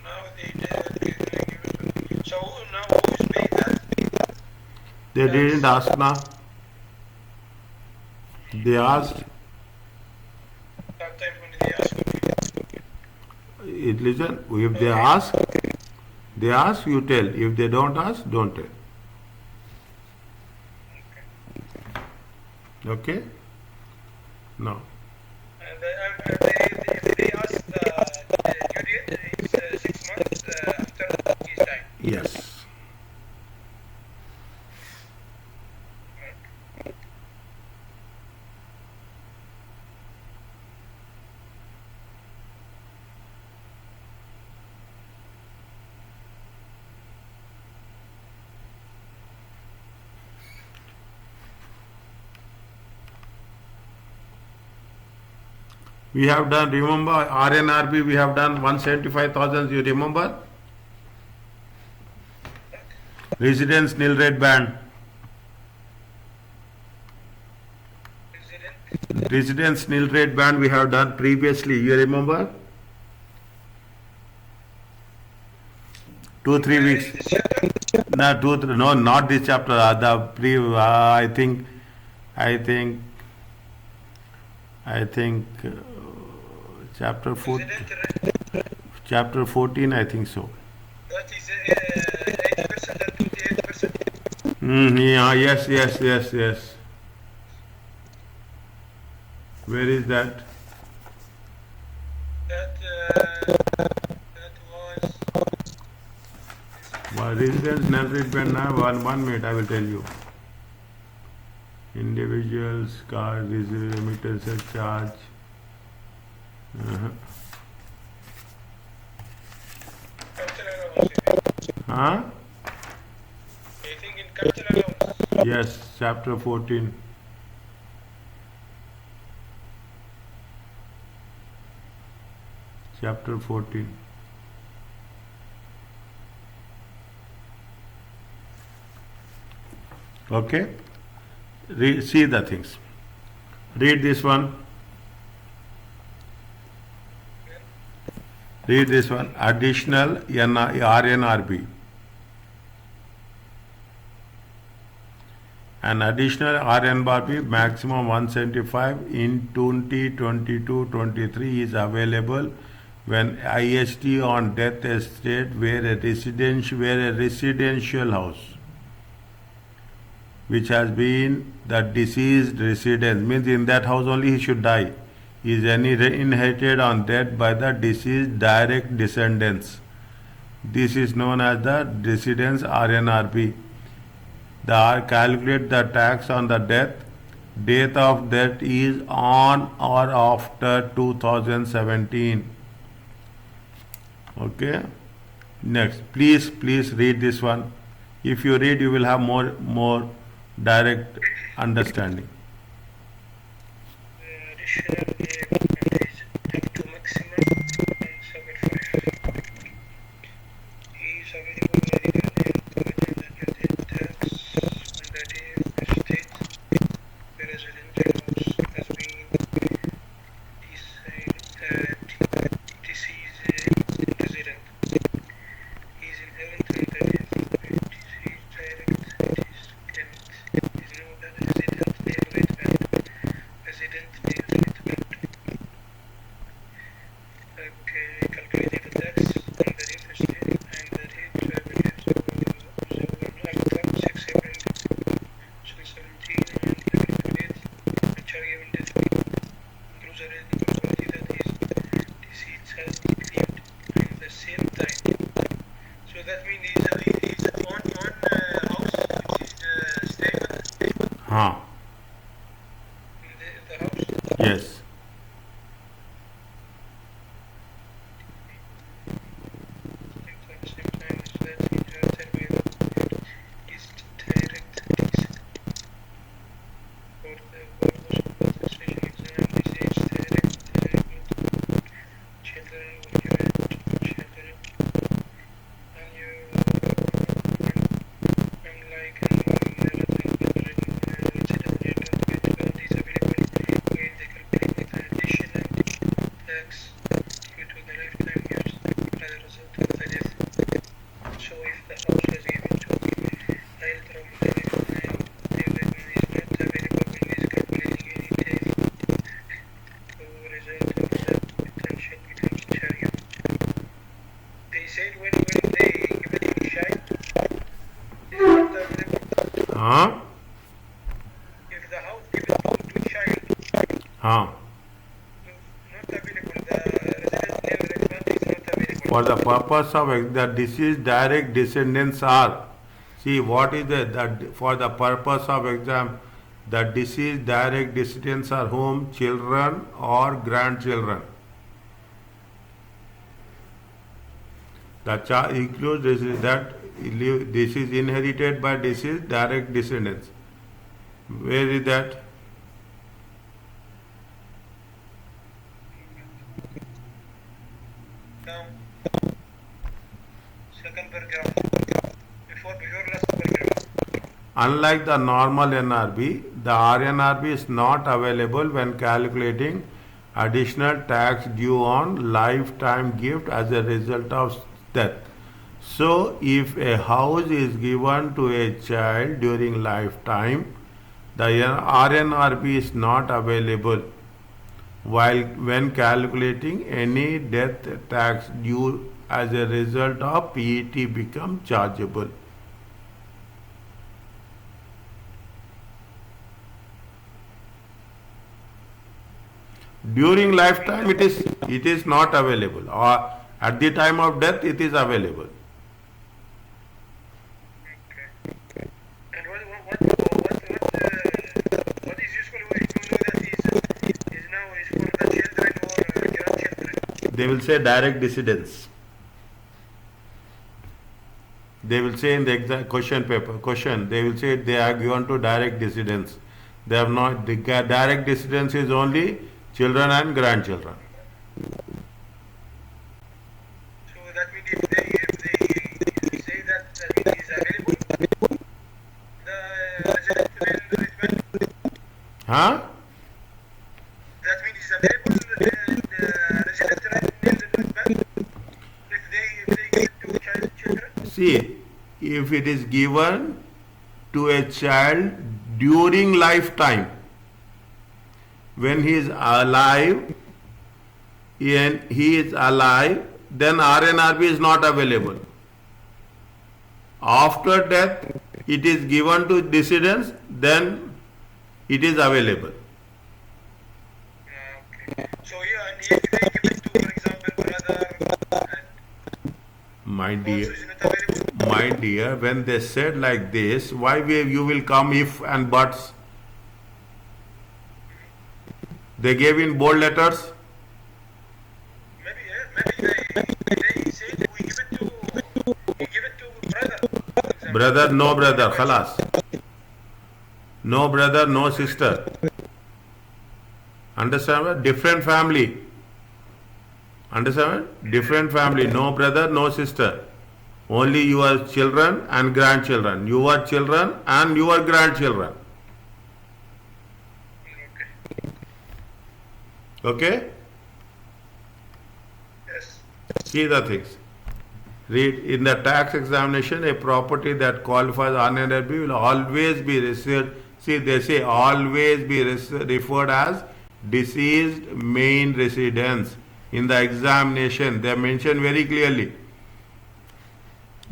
Now so now who is paying that? They didn't ask now. They asked. Sometimes when they ask Listen. If they ask, you tell. If they don't ask, don't tell. Okay. No. and if they ask the due date, it's 6 months after his time. Yes. We have done, remember, RNRB, we have done 175,000, you remember? Residence nil rate band. Residence nil rate band we have done previously, you remember? 2-3 weeks. No, no, not this chapter. I think chapter 4, chapter 14. I think so. That is 80% and 28%. Yeah. Yes. Okay. Where is that? That was Residence nil treatment now. One minute, I will tell you. Individuals, cars, remittances, charge. Uh-huh. cultural allowance. Huh? I think in cultural allowance. Yes, chapter 14. Chapter 14. Okay? See the things. Read this one. Read this one. Additional RNRB. An additional RNRB maximum 175 in 2022-23 is available when IST on death estate where a residential house which has been the deceased residence, means in that house only he should die, is inherited on death by the deceased direct descendants. This is known as the residence RNRB. Calculate the tax on the death. Date of death is on or after 2017. Okay. Next, please read this one. If you read, you will have more direct understanding. Additional is up to maximum 175. Is available medical and provided under the tax on the day of the state the residential house has been deceased resident. Is inherent on the death of the deceased direct descendant. Is known as resident male resident. Resident male resident. Calculated the tax on the real estate and the rate liabilities after 6 April 2017 and the calculate which are given death includes a resident property that is deceased has lived in the same time. So that means he's on house which is stable Huh. in the house. Yes. Sometimes that inherited by the is direct descent. For the purpose of the special exam, this is direct children were given to children and you unlike inheritance resident rate of the is available when they calculate the additional tax due to the lifetime use as a result of the death. So if the house was given to elder of the lifetime, the revenue is not available when is calculating any death to result of that potential becomes chargeable. They said when they give it to a child, it is not available. Huh? If the house given to child, Huh. not available. The resident name resident is not available. For the purpose of the deceased direct descendants are, see what is for the purpose of exam, the deceased direct descendants are whom? Children or grandchildren. The child includes this is inherited by deceased direct descendants. Where is that? Now, second paragraph. Before last paragraph. Unlike the normal NRB, the RNRB is not available when calculating additional tax due on lifetime gift as a result of death. So, if a house is given to a child during lifetime, the RNRB is not available while when calculating any death tax due as a result of PET become chargeable. During lifetime it is not available, or at the time of death it is available. Okay. And what is useful to know that is now is for the children or grandchildren? They will say direct descendants. They will say in the question paper, they will say they are given to direct descendants. They have not, the direct descendants is only children and grandchildren. So that means if they say that it is available, the resident will treatment. Huh? That means it's available and resident will treatment if they give to children. See, if it is given to a child during lifetime, when he is alive, then RNRB is not available. After death, it is given to descendants, then it is available. Okay. So yeah, and if they give it to, for example, brother and My also dear, is not available. when they said like this, why you will come if and buts? They gave in bold letters. Maybe they said we give it to brother. For example. Brother, no brother, khalas. No brother, no sister. Understand? Different family. Understand? Different family. No brother, no sister. Only your children and grandchildren. Your children and your grandchildren. Okay. Okay? Yes. See the things. Read in the tax examination, a property that qualifies RNRB will always be referred. See, they say always be referred as deceased main residence. In the examination, they mention very clearly.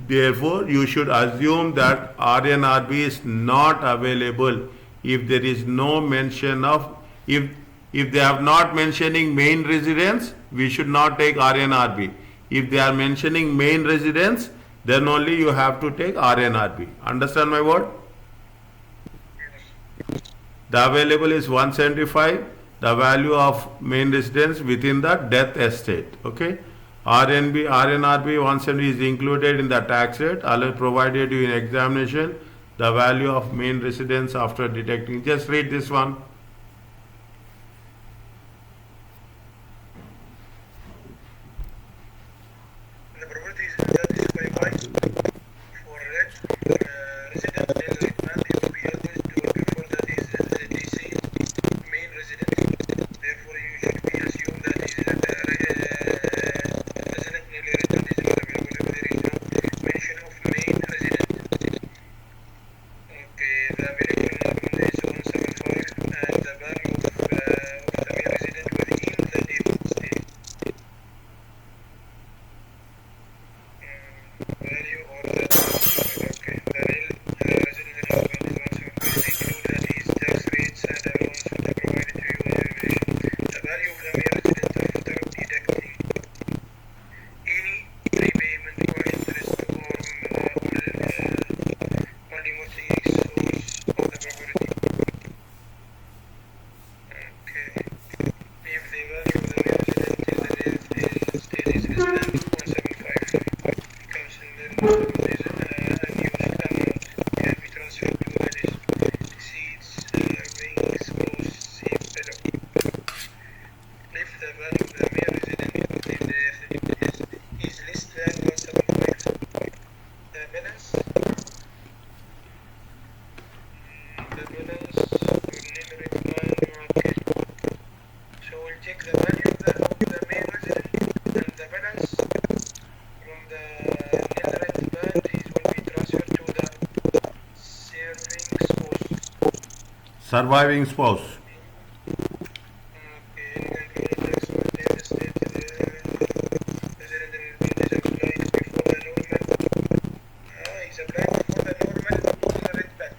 Therefore, you should assume that RNRB is not available if there is no mention of, if they are not mentioning main residence, we should not take RNRB. If they are mentioning main residence, then only you have to take RNRB. Understand my word? The available is 175, the value of main residence within the death estate. Okay? RNRB 170 is included in the tax rate, provided you in examination the value of main residence after detecting. Just read this one. The property that is qualified for resident treatment is to be always to before that is the deceased main resident. Therefore, you should be assumed that is resident nearly return is not available if there is no mention of main resident. Okay, the available is 175 and the value of the main resident within the deed state. Value or the okay, the real resident include that is tax rates and allowance to be provided to you in relation. The value of the main resident after deducting any prepayment or interest or only mortgage source of the property. Okay. If the value of the main resident in the real estate is less than 175. Consider this unused amount can be transferred to the deceased being supposed see below. If the value of the main resident in the is less than 175, the balance will never reply. Okay. So we'll take the value of the main resident and the balance from the netherite band will be transferred to the serving spouse. Surviving spouse. Okay, and tax in the state resident is applied before the normal. Is applied before the normal netherite band.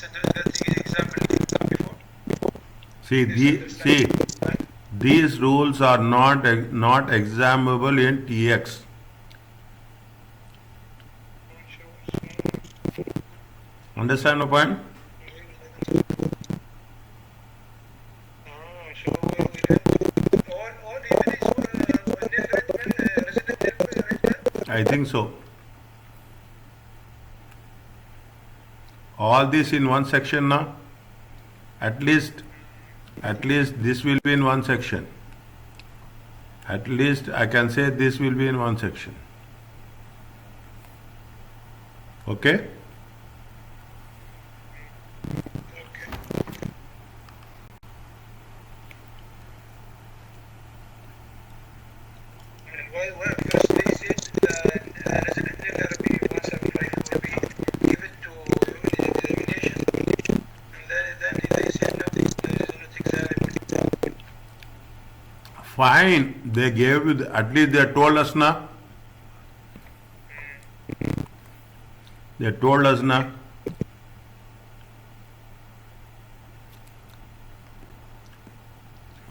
that is example before. See, these rules are not examinable in TX. Understand my point? So all even is resident right? I think so. All this in one section now. At least this will be in one section. At least I can say this will be in one section. Okay? Why? Because they said resident therapy 175 will be given to examination, and then they said no, there is not examinable. Fine. They gave you, at least they told us now. They told us now.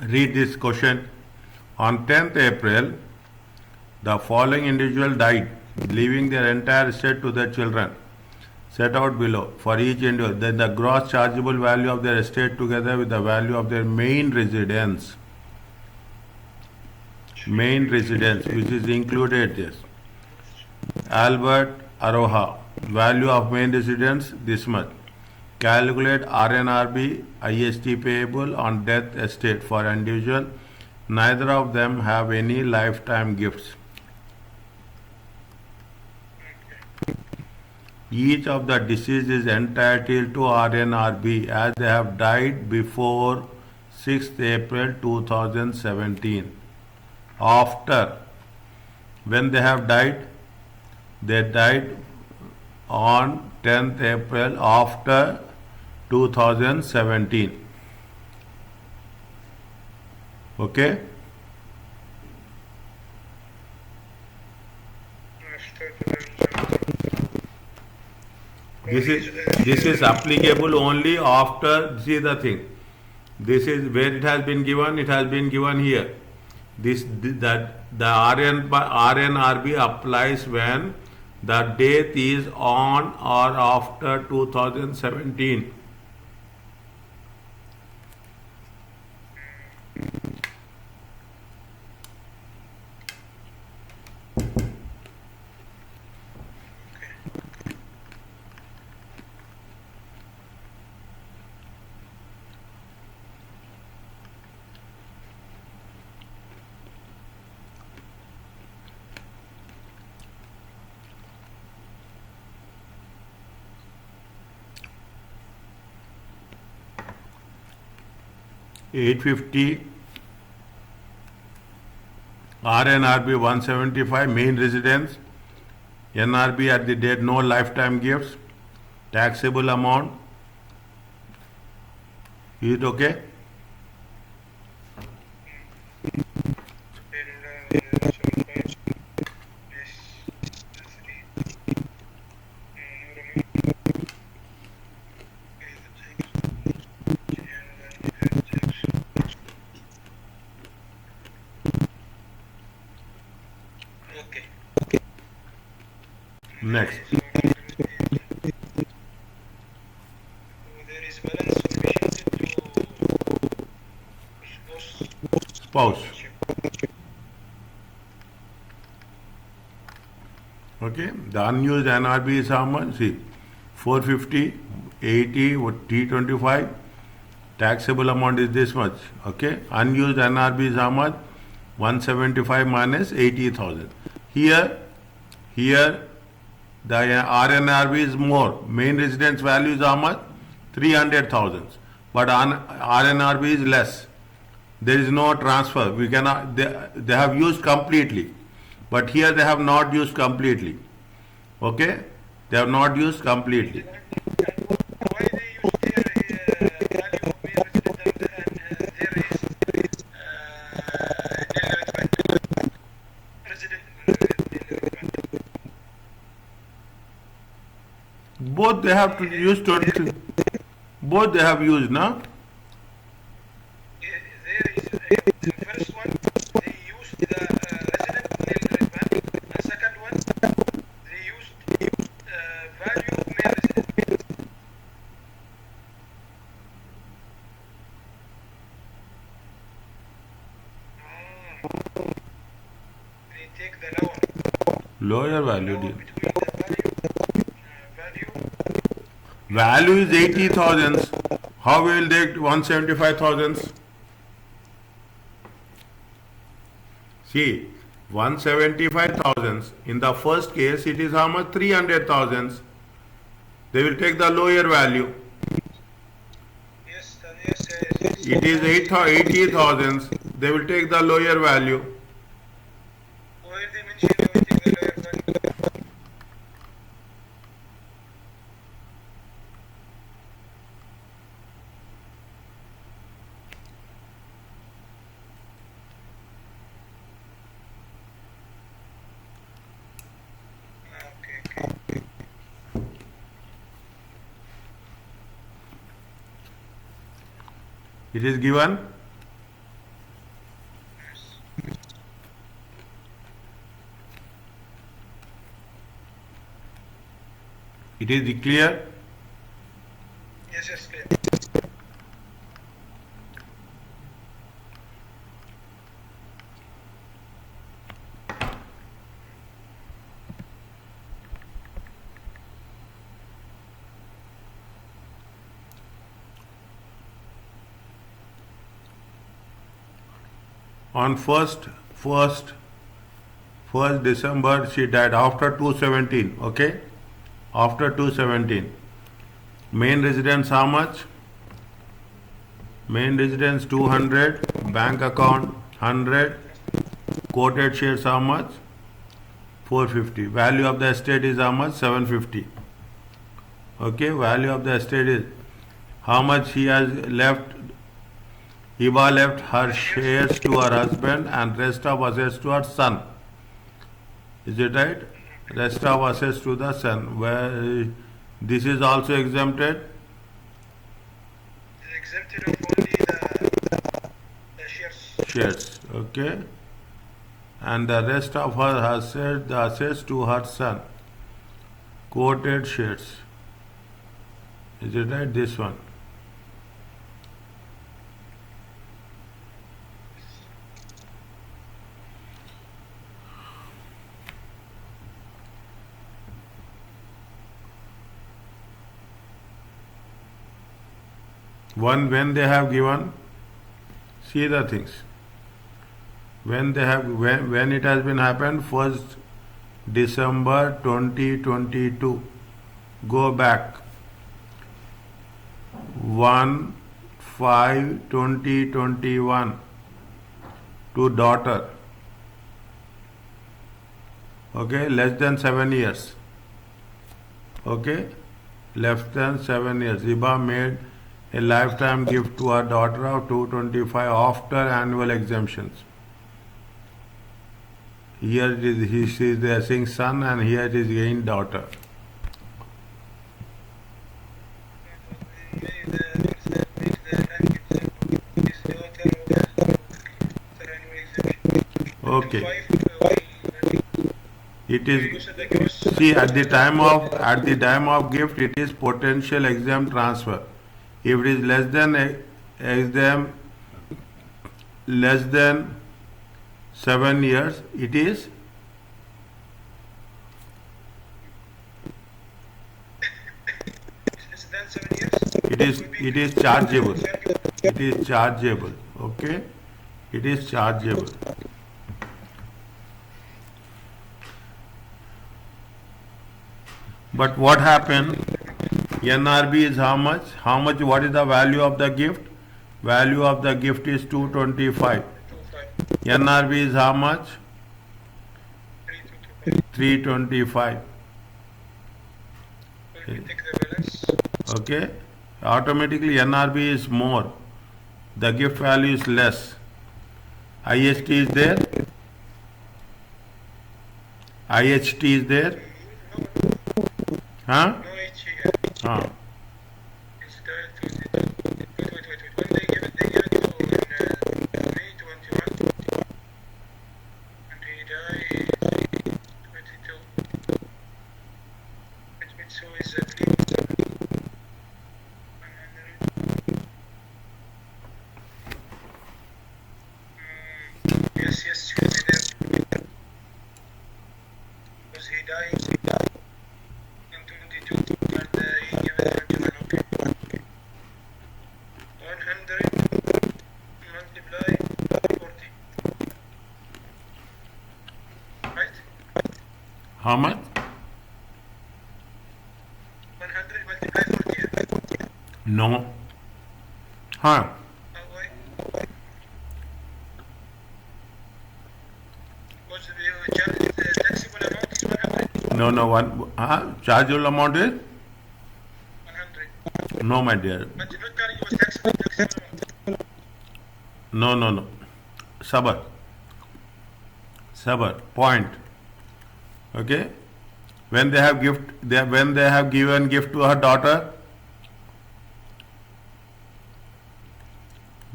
Read this question. On 10th April, the following individual died, leaving their entire estate to their children. Set out below for each individual. Then the gross chargeable value of their estate together with the value of their main residence. Main residence, which is included this. Albert Aroha, value of main residence this much. Calculate RNRB IST payable on death estate for individual. Neither of them have any lifetime gifts. Each of the deceased is entitled to RNRB as they have died before 6th April 2017. After, when they have died, they died on 10th April after 2017. Okay? This is applicable only after. See the thing. This is where it has been given. It has been given here. That the RNRB applies when the death is on or after 2017. $850 RNRB 175 main residence, NRB at the date no lifetime gifts, taxable amount. Is it okay? Next. There is balance sufficient to Spouse. Okay. The unused NRB is how much? See, 450, 80, T25. Taxable amount is this much. Okay. Unused NRB is how much? 175 minus 80,000. Here, the RNRB is more. Main residence value is how much? 300,000. But RNRB is less. There is no transfer. We cannot. They have used completely, but here they have not used completely. Okay, they have not used completely. why they use their value of main resident and there is resident Both they have to use 23. Both they have used, no? There is the first one they used the resident male bank, and second one they used value male resident. They take the Lower value. lower between the value. Value is 80,000. How will they 175,000? See, 175,000. In the first case, it is how much? 300,000. They will take the lower value. Yes, yes. It is 80,000. They will take the lower value. Where they mention they will take the lower value. Okay. It is given. Yes. It is clear. Yes, clear. On first December she died after 217. Okay, after 217. Main residence how much? Main residence 200. Bank account 100. Quoted shares how much? 450. Value of the estate is how much? 750. Okay, value of the estate is how much he has left. Hiba left her shares to her husband and rest of assets to her son. Is it right? Rest of assets to the son. Where this is also exempted. Exempted of only the shares. Shares. Okay. And the rest of her assets, the assets to her son. Quoted shares. Is it right? This one. When they have given, see the things. When it has been happened, 1st December 2022. Go back. 1/5/2021 to daughter. Okay, less than 7 years. Okay, less than 7 years. Iba made a lifetime gift to her daughter of 225 after annual exemptions. Here it is, they are saying son, and here it is again daughter. Okay. It is, see, at the time of gift, it is potential exempt transfer. If it is less than 7 years, it is it is chargeable. It is chargeable. Okay, it is chargeable. But what happened? NRB is how much? What is the value of the gift? Value of the gift is 225. NRB is how much? 325. Okay. Automatically NRB is more. The gift value is less. IHT is there? IHT is there? Huh? No H here. Huh. It's direct 100 multiply 40. No. Huh. Why? Because the charge, the taxable amount is 100. No, no. Chargeable amount is? 100. No, my dear. But not carrying was taxable amount. No, no, no. Sabar. Sabar. Point. Okay. When they have when they have given gift to her daughter,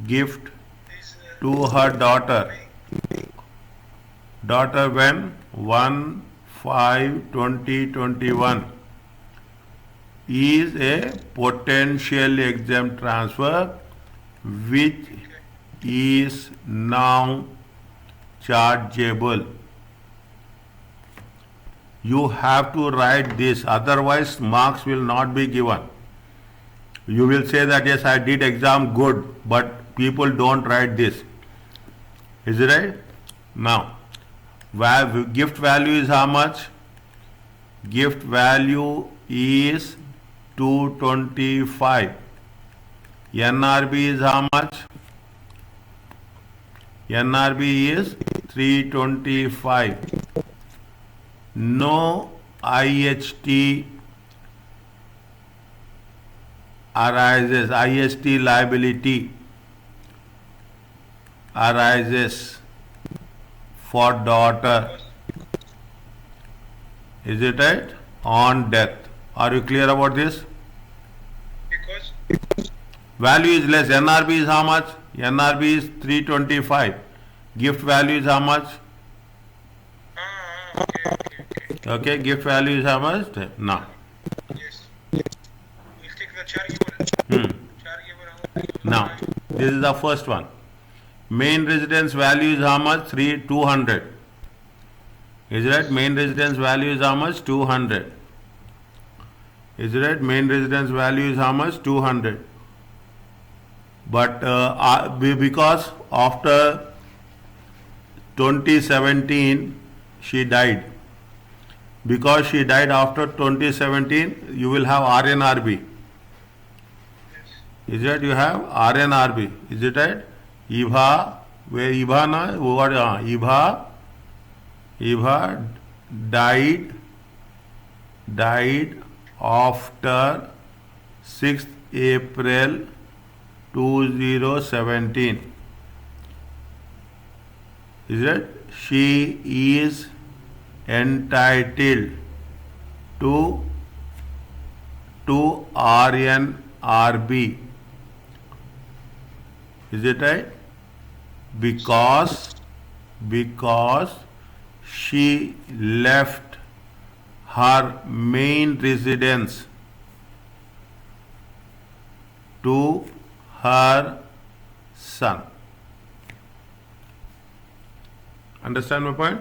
gift Is to her daughter. Daughter when 1/5/2021 is a potentially exempt transfer which is now chargeable. You have to write this, otherwise marks will not be given. You will say that yes, I did exam good, but people don't write this. Is it right? Now, gift value is how much? Gift value is 225. NRB is how much? NRB is 325. No IHT arises, IHT liability arises for daughter. Is it right? On death. Are you clear about this? because Value is less. NRB is how much? NRB is 325. Gift value is how much? okay. Okay, gift value is how much? Now. Yes. We'll take the chargeable. Chargeable amount. Now, this is the first one. Main residence value is how much? 200. Is it right? Main residence value is how much? 200. Is it right? Main residence value is how much? 200. But because after 2017 she died. Because she died after 2017, you will have RNRB. Yes. Is it? You have RNRB. Is it right? Eva, where Eva na? What? Eva died after 6th April 2017. Is it? She is entitled to RNRB. Is it right? Because she left her main residence to her son. Understand my point?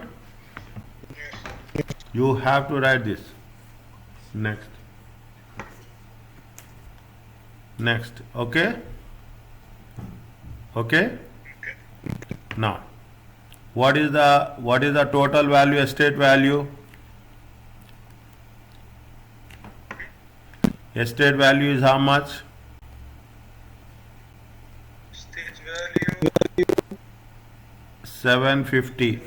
You have to write this. Next. Okay? Okay? Now, what is the total value, estate value? Estate value is how much? State value 750.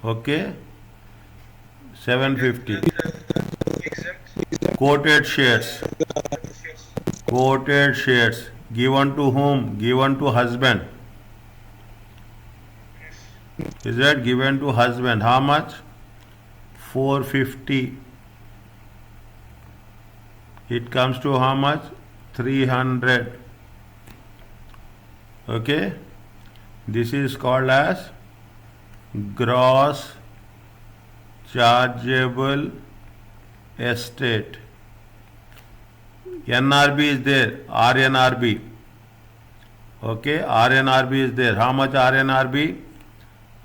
Okay? 750. exempt. Quoted shares. Yes. Quoted shares. Given to whom? Given to husband. Yes. Is that given to husband? How much? 450. It comes to how much? 300. Okay? This is called as gross chargeable estate. NRB is there, RNRB. Okay, RNRB is there. How much RNRB?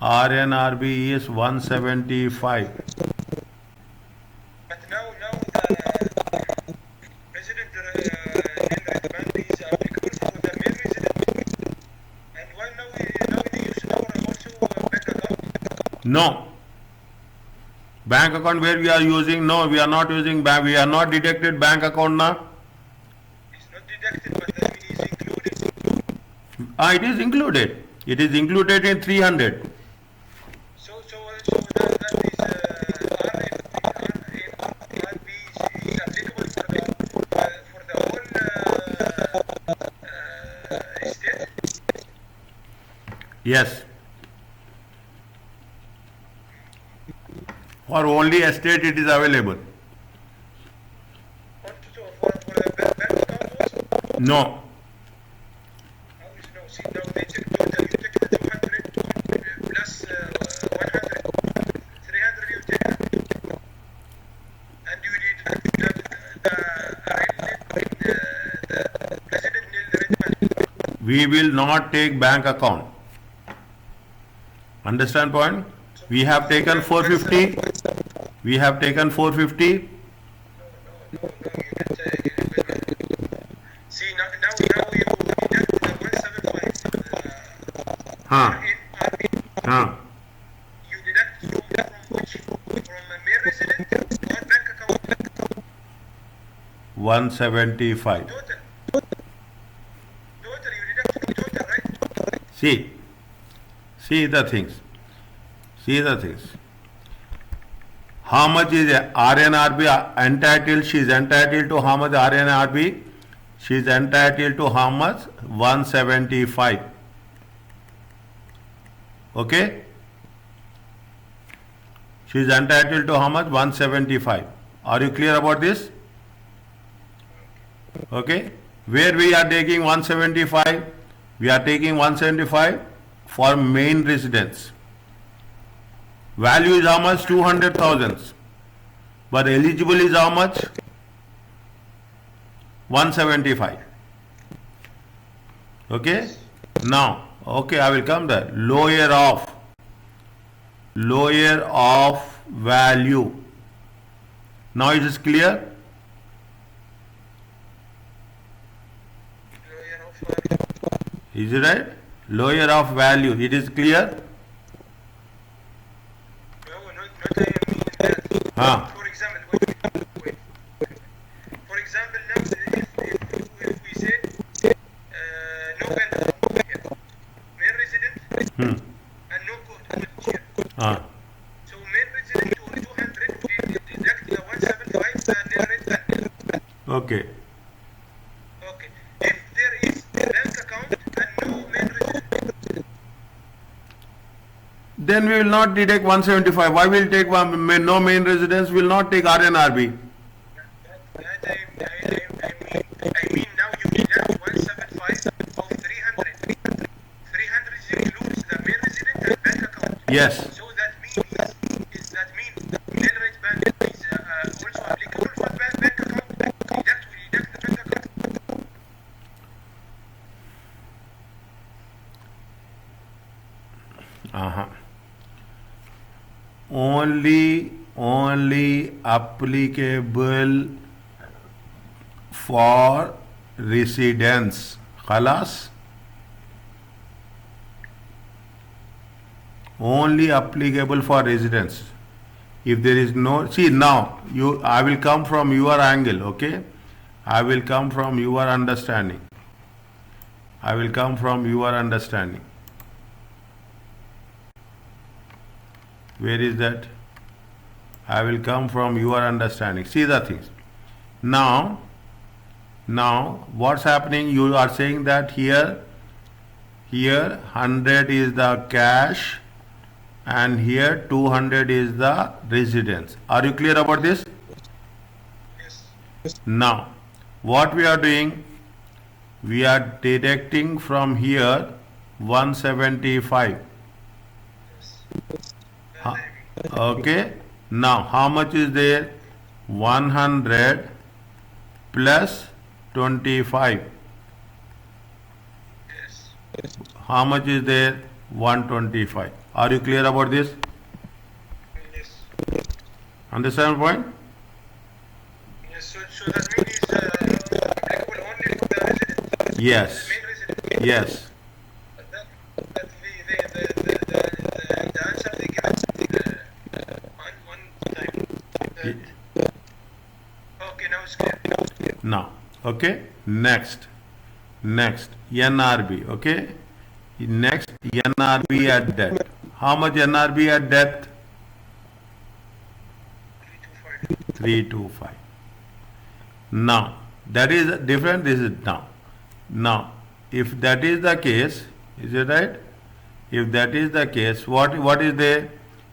RNRB is 175. But now the resident land band is applicable for the main resident. And why now we use our also bank account? No. Bank account where we are using? No, we are not using bank. We are not deducted bank account now. It's not deducted, but that means it's included. It is included. It is included in 300. So that is RB is applicable for the whole estate. Yes. For only estate it is available. For the bank account also? No. How is no? See, now they take total. You take the 200 plus 100. 300 you take. And you need the president nil arrangement. We will not take bank account. Understand point? We have taken 450. We have taken 450. No, you can't. See, now you deduct the 175. Huh. Huh. You deduct from which? From a main resident or bank account? 175. Total. Total, you deduct from total, right? See the things. See the things. How much is RNRB entitled? She is entitled to how much RNRB? She is entitled to how much? 175. Okay? She is entitled to how much? 175. Are you clear about this? Okay? Where we are taking 175? We are taking 175 for main residence. Value is how much? 200,000. But eligible is how much? 175. Okay? Now, okay, I will come there. Lower of value. Now it is clear? Is it right? Lower of value. It is clear? Not I mean that. Huh. For example, wait. For example, now if we say no bank account here, main resident and no code here. So main resident only 200, we deduct the 175 and then rate that. Okay. Okay. If there is a bank account and no main resident, Then we will not deduct 175. Why will take no main residence? Will not take RNRB. I mean now you deduct 175 of 300. 300 includes the main resident and bank account. Yes. So that means main rate bank is also applicable for bank account. We deduct the bank account. Only applicable for residence. Khalas? Only applicable for residence. If there is no, see now, I will come from your angle, okay? I will come from your understanding. I will come from your understanding. Where is that? I will come from your understanding. See the things. Now what's happening? You are saying that here 100 is the cash and here 200 is the residence. Are you clear about this? Yes. Now, what we are doing? We are deducting from here 175. Okay. Now, how much is there? 100 plus 25. Yes. How much is there? 125. Are you clear about this? Yes. Understand the point? Yes. So that means applicable only for the resident. Yes. The main resident. Yes. The answer they give it one time. Okay, now it's clear. Now, okay, next NRB, okay, next NRB at depth. How much NRB at depth? 325. 325. Now, that is different, this is now. Now, if that is the case, is it right? If that is the case, what is there?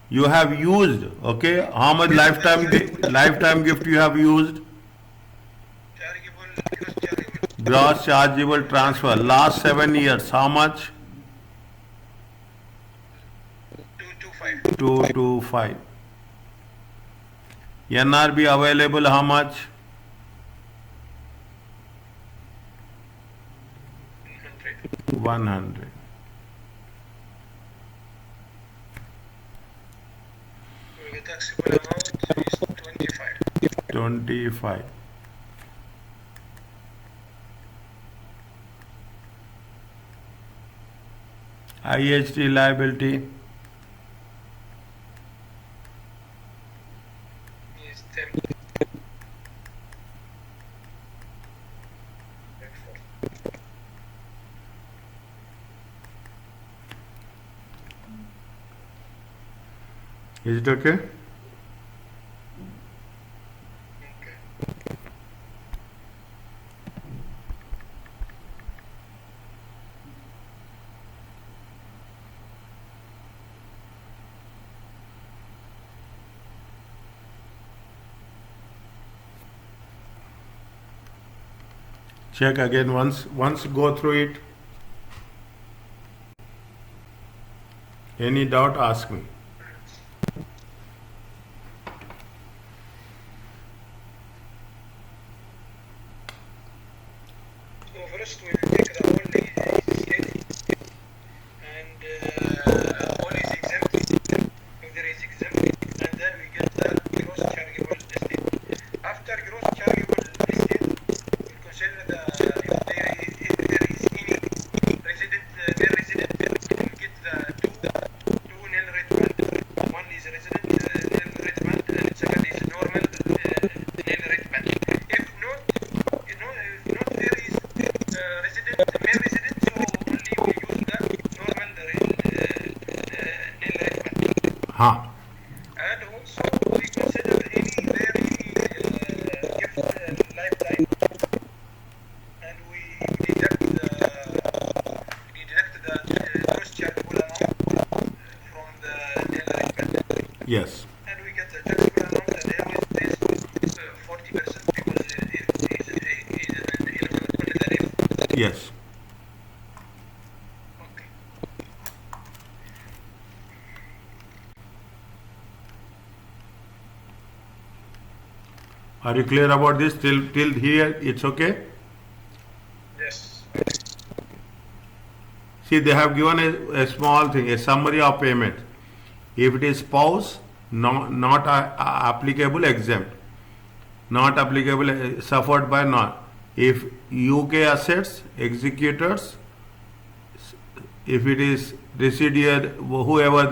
You have used, okay, how much lifetime gift you have used? Chargeable, Gross chargeable transfer, last 7 years, how much? 225. 225. NRB available, how much? 100. 100. The taxable amount is 25. 25. IHT liability, Is 10. is it okay? Okay. Check again once go through it. Any doubt, ask me. So first we'll take the whole state and all is exempt, if there is exempt, and then we get the gross chargeable estate. After gross chargeable estate, we consider the if there is any resident, near resident, we get the two nil rate band. One is resident nil rate band, and second is normal nil rate band. If not, if not there is resident, main resident, so only we use the normal nil rate band. Huh. And also we consider any very gift lifetime, and we deduct the gross chargeable amount from the nil rate band, Yes. and we get the chargeable amount, and there is this 40% because it is only the rate. Yes. Okay. Are you clear about this? Till here, it's okay? Yes. See, they have given a small thing, a summary of payment. If it is spouse, not applicable, exempt. Not applicable, suffered by not. If UK assets, executors, if it is residuary, whoever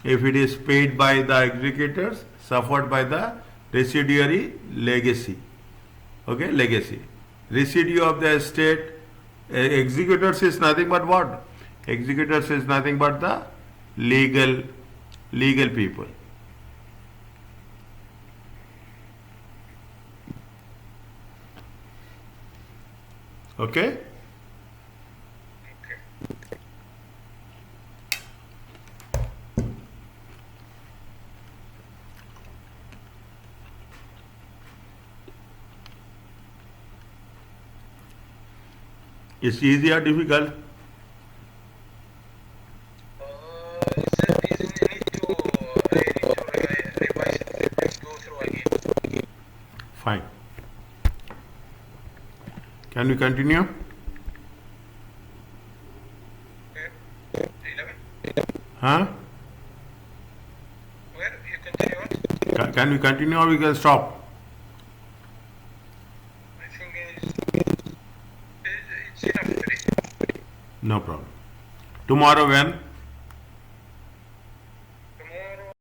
if it is paid by the executors, suffered by the residuary legacy. Okay, legacy. Residue of the estate, executors is nothing but what? Executors is nothing but the legal people. Okay? Okay. It's easy or difficult? I need to revise it. Let's go through again. Fine. Can we continue? Okay. 11. Huh? Where you continue what? Can we continue or we can stop? I think it's enough today. No problem. Tomorrow when?